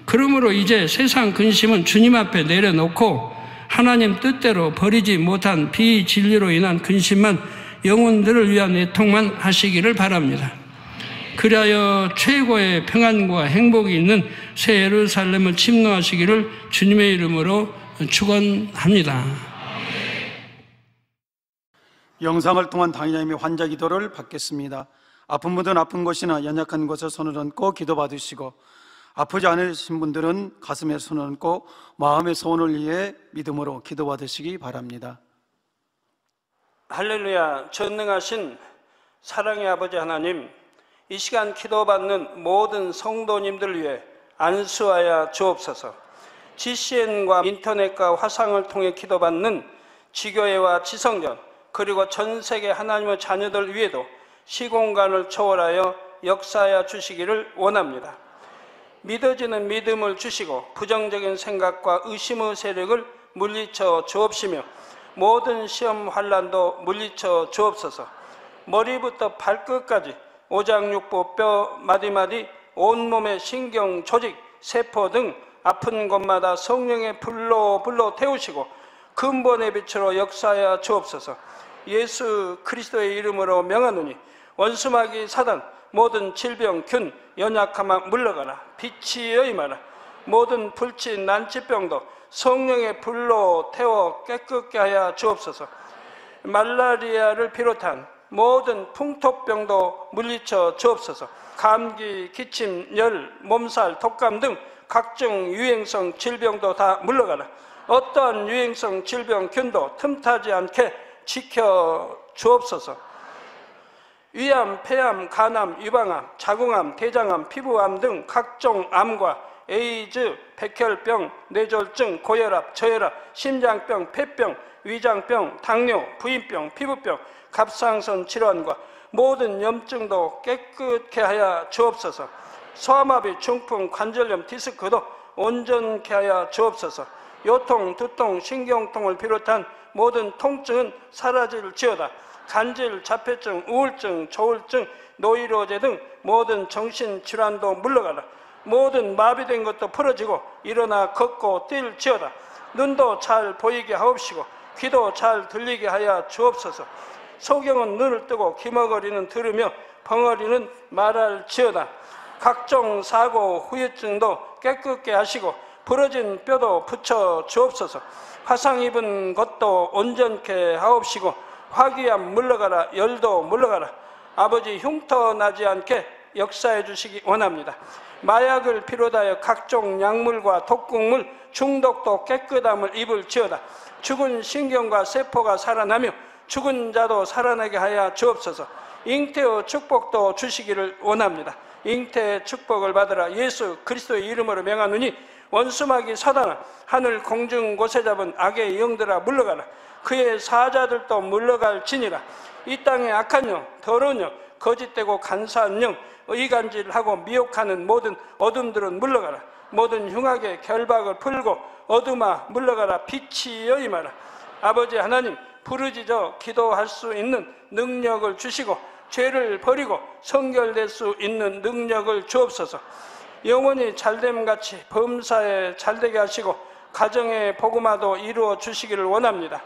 그러므로 이제 세상 근심은 주님 앞에 내려놓고 하나님 뜻대로 버리지 못한 비진리로 인한 근심만 영혼들을 위한 애통만 하시기를 바랍니다. 그리하여 최고의 평안과 행복이 있는 새 예루살렘을 침노하시기를 주님의 이름으로 축원합니다. 영상을 통한 당의자님의 환자 기도를 받겠습니다. 아픈 분들은 아픈 곳이나 연약한 곳에 손을 얹고 기도받으시고 아프지 않으신 분들은 가슴에 손을 얹고 마음의 소원을 위해 믿음으로 기도받으시기 바랍니다. 할렐루야. 전능하신 사랑의 아버지 하나님, 이 시간 기도받는 모든 성도님들 위해 안수하여 주옵소서. GCN과 인터넷과 화상을 통해 기도받는 지교회와 지성전 그리고 전 세계 하나님의 자녀들 위에도 시공간을 초월하여 역사하여 주시기를 원합니다. 믿어지는 믿음을 주시고 부정적인 생각과 의심의 세력을 물리쳐 주옵시며 모든 시험 환난도 물리쳐 주옵소서. 머리부터 발끝까지 오장육부 뼈 마디마디 온몸의 신경 조직 세포 등 아픈 곳마다 성령의 불로 태우시고 근본의 빛으로 역사하여 주옵소서. 예수 그리스도의 이름으로 명하노니 원수마귀 사단 모든 질병 균 연약함아 물러가라. 빛이여 임하라. 모든 불치 난치병도 성령의 불로 태워 깨끗게 하여 주옵소서. 말라리아를 비롯한 모든 풍토병도 물리쳐 주옵소서. 감기, 기침, 열, 몸살, 독감 등 각종 유행성 질병도 다 물러가라. 어떠한 유행성 질병 균도 틈타지 않게 지켜 주옵소서. 위암, 폐암, 간암, 유방암, 자궁암, 대장암, 피부암 등 각종 암과 에이즈, 백혈병, 뇌졸중, 고혈압, 저혈압, 심장병, 폐병, 위장병, 당뇨, 부인병, 피부병, 갑상선 질환과 모든 염증도 깨끗게 하여 주옵소서. 소아마비, 중풍, 관절염, 디스크도 온전케 하여 주옵소서. 요통, 두통, 신경통을 비롯한 모든 통증은 사라질지어다. 간질, 자폐증, 우울증, 조울증, 노이로제 등 모든 정신질환도 물러가라. 모든 마비된 것도 풀어지고 일어나 걷고 뛸지어다. 눈도 잘 보이게 하옵시고 귀도 잘 들리게 하여 주옵소서. 소경은 눈을 뜨고 기머거리는 들으며 벙어리는 말할지어다. 각종 사고, 후유증도 깨끗게 하시고 부러진 뼈도 붙여 주옵소서. 화상 입은 것도 온전케 하옵시고 화기암 물러가라. 열도 물러가라. 아버지 흉터 나지 않게 역사해 주시기 원합니다. 마약을 비롯하여 각종 약물과 독극물 중독도 깨끗함을 입을지어다. 죽은 신경과 세포가 살아나며 죽은 자도 살아나게 하여 주옵소서. 잉태의 축복도 주시기를 원합니다. 잉태의 축복을 받으라. 예수 그리스도의 이름으로 명하노니 원수마귀 사단아 하늘 공중 곳에 잡은 악의 영들아 물러가라. 그의 사자들도 물러갈지니라. 이 땅의 악한 영, 더러운 영, 거짓되고 간사한 영, 의간질하고 미혹하는 모든 어둠들은 물러가라. 모든 흉악의 결박을 풀고 어둠아 물러가라. 빛이여 임하라. 아버지 하나님, 부르짖어 기도할 수 있는 능력을 주시고 죄를 버리고 성결될 수 있는 능력을 주옵소서. 영원히 잘됨같이 범사에 잘되게 하시고 가정의 복음화도 이루어 주시기를 원합니다.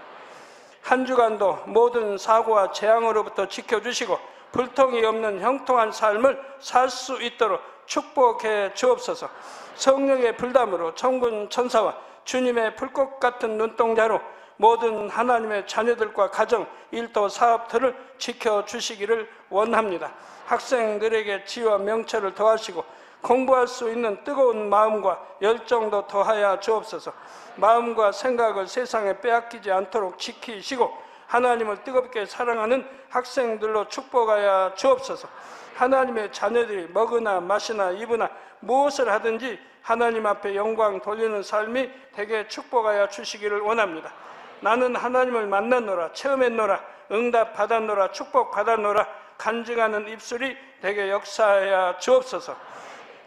한 주간도 모든 사고와 재앙으로부터 지켜주시고 불통이 없는 형통한 삶을 살 수 있도록 축복해 주옵소서. 성령의 불담으로 천군 천사와 주님의 불꽃 같은 눈동자로 모든 하나님의 자녀들과 가정, 일도, 사업들을 지켜주시기를 원합니다. 학생들에게 지혜와 명철을 더하시고 공부할 수 있는 뜨거운 마음과 열정도 더하여 주옵소서. 마음과 생각을 세상에 빼앗기지 않도록 지키시고 하나님을 뜨겁게 사랑하는 학생들로 축복하여 주옵소서. 하나님의 자녀들이 먹으나 마시나 입으나 무엇을 하든지 하나님 앞에 영광 돌리는 삶이 되게 축복하여 주시기를 원합니다. 나는 하나님을 만났노라, 체험했노라, 응답 받았노라, 축복 받았노라, 간증하는 입술이 되게 역사하여 주옵소서.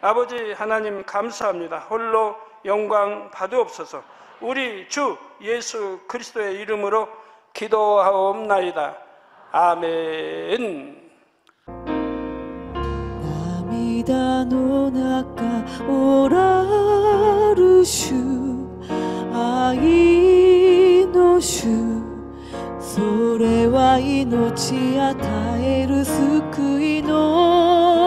아버지 하나님 감사합니다. 홀로 영광 받으옵소서. 우리 주 예수 그리스도의 이름으로 기도하옵나이다. 아멘. 涙の中おらる主、愛の主、それは命与える救いの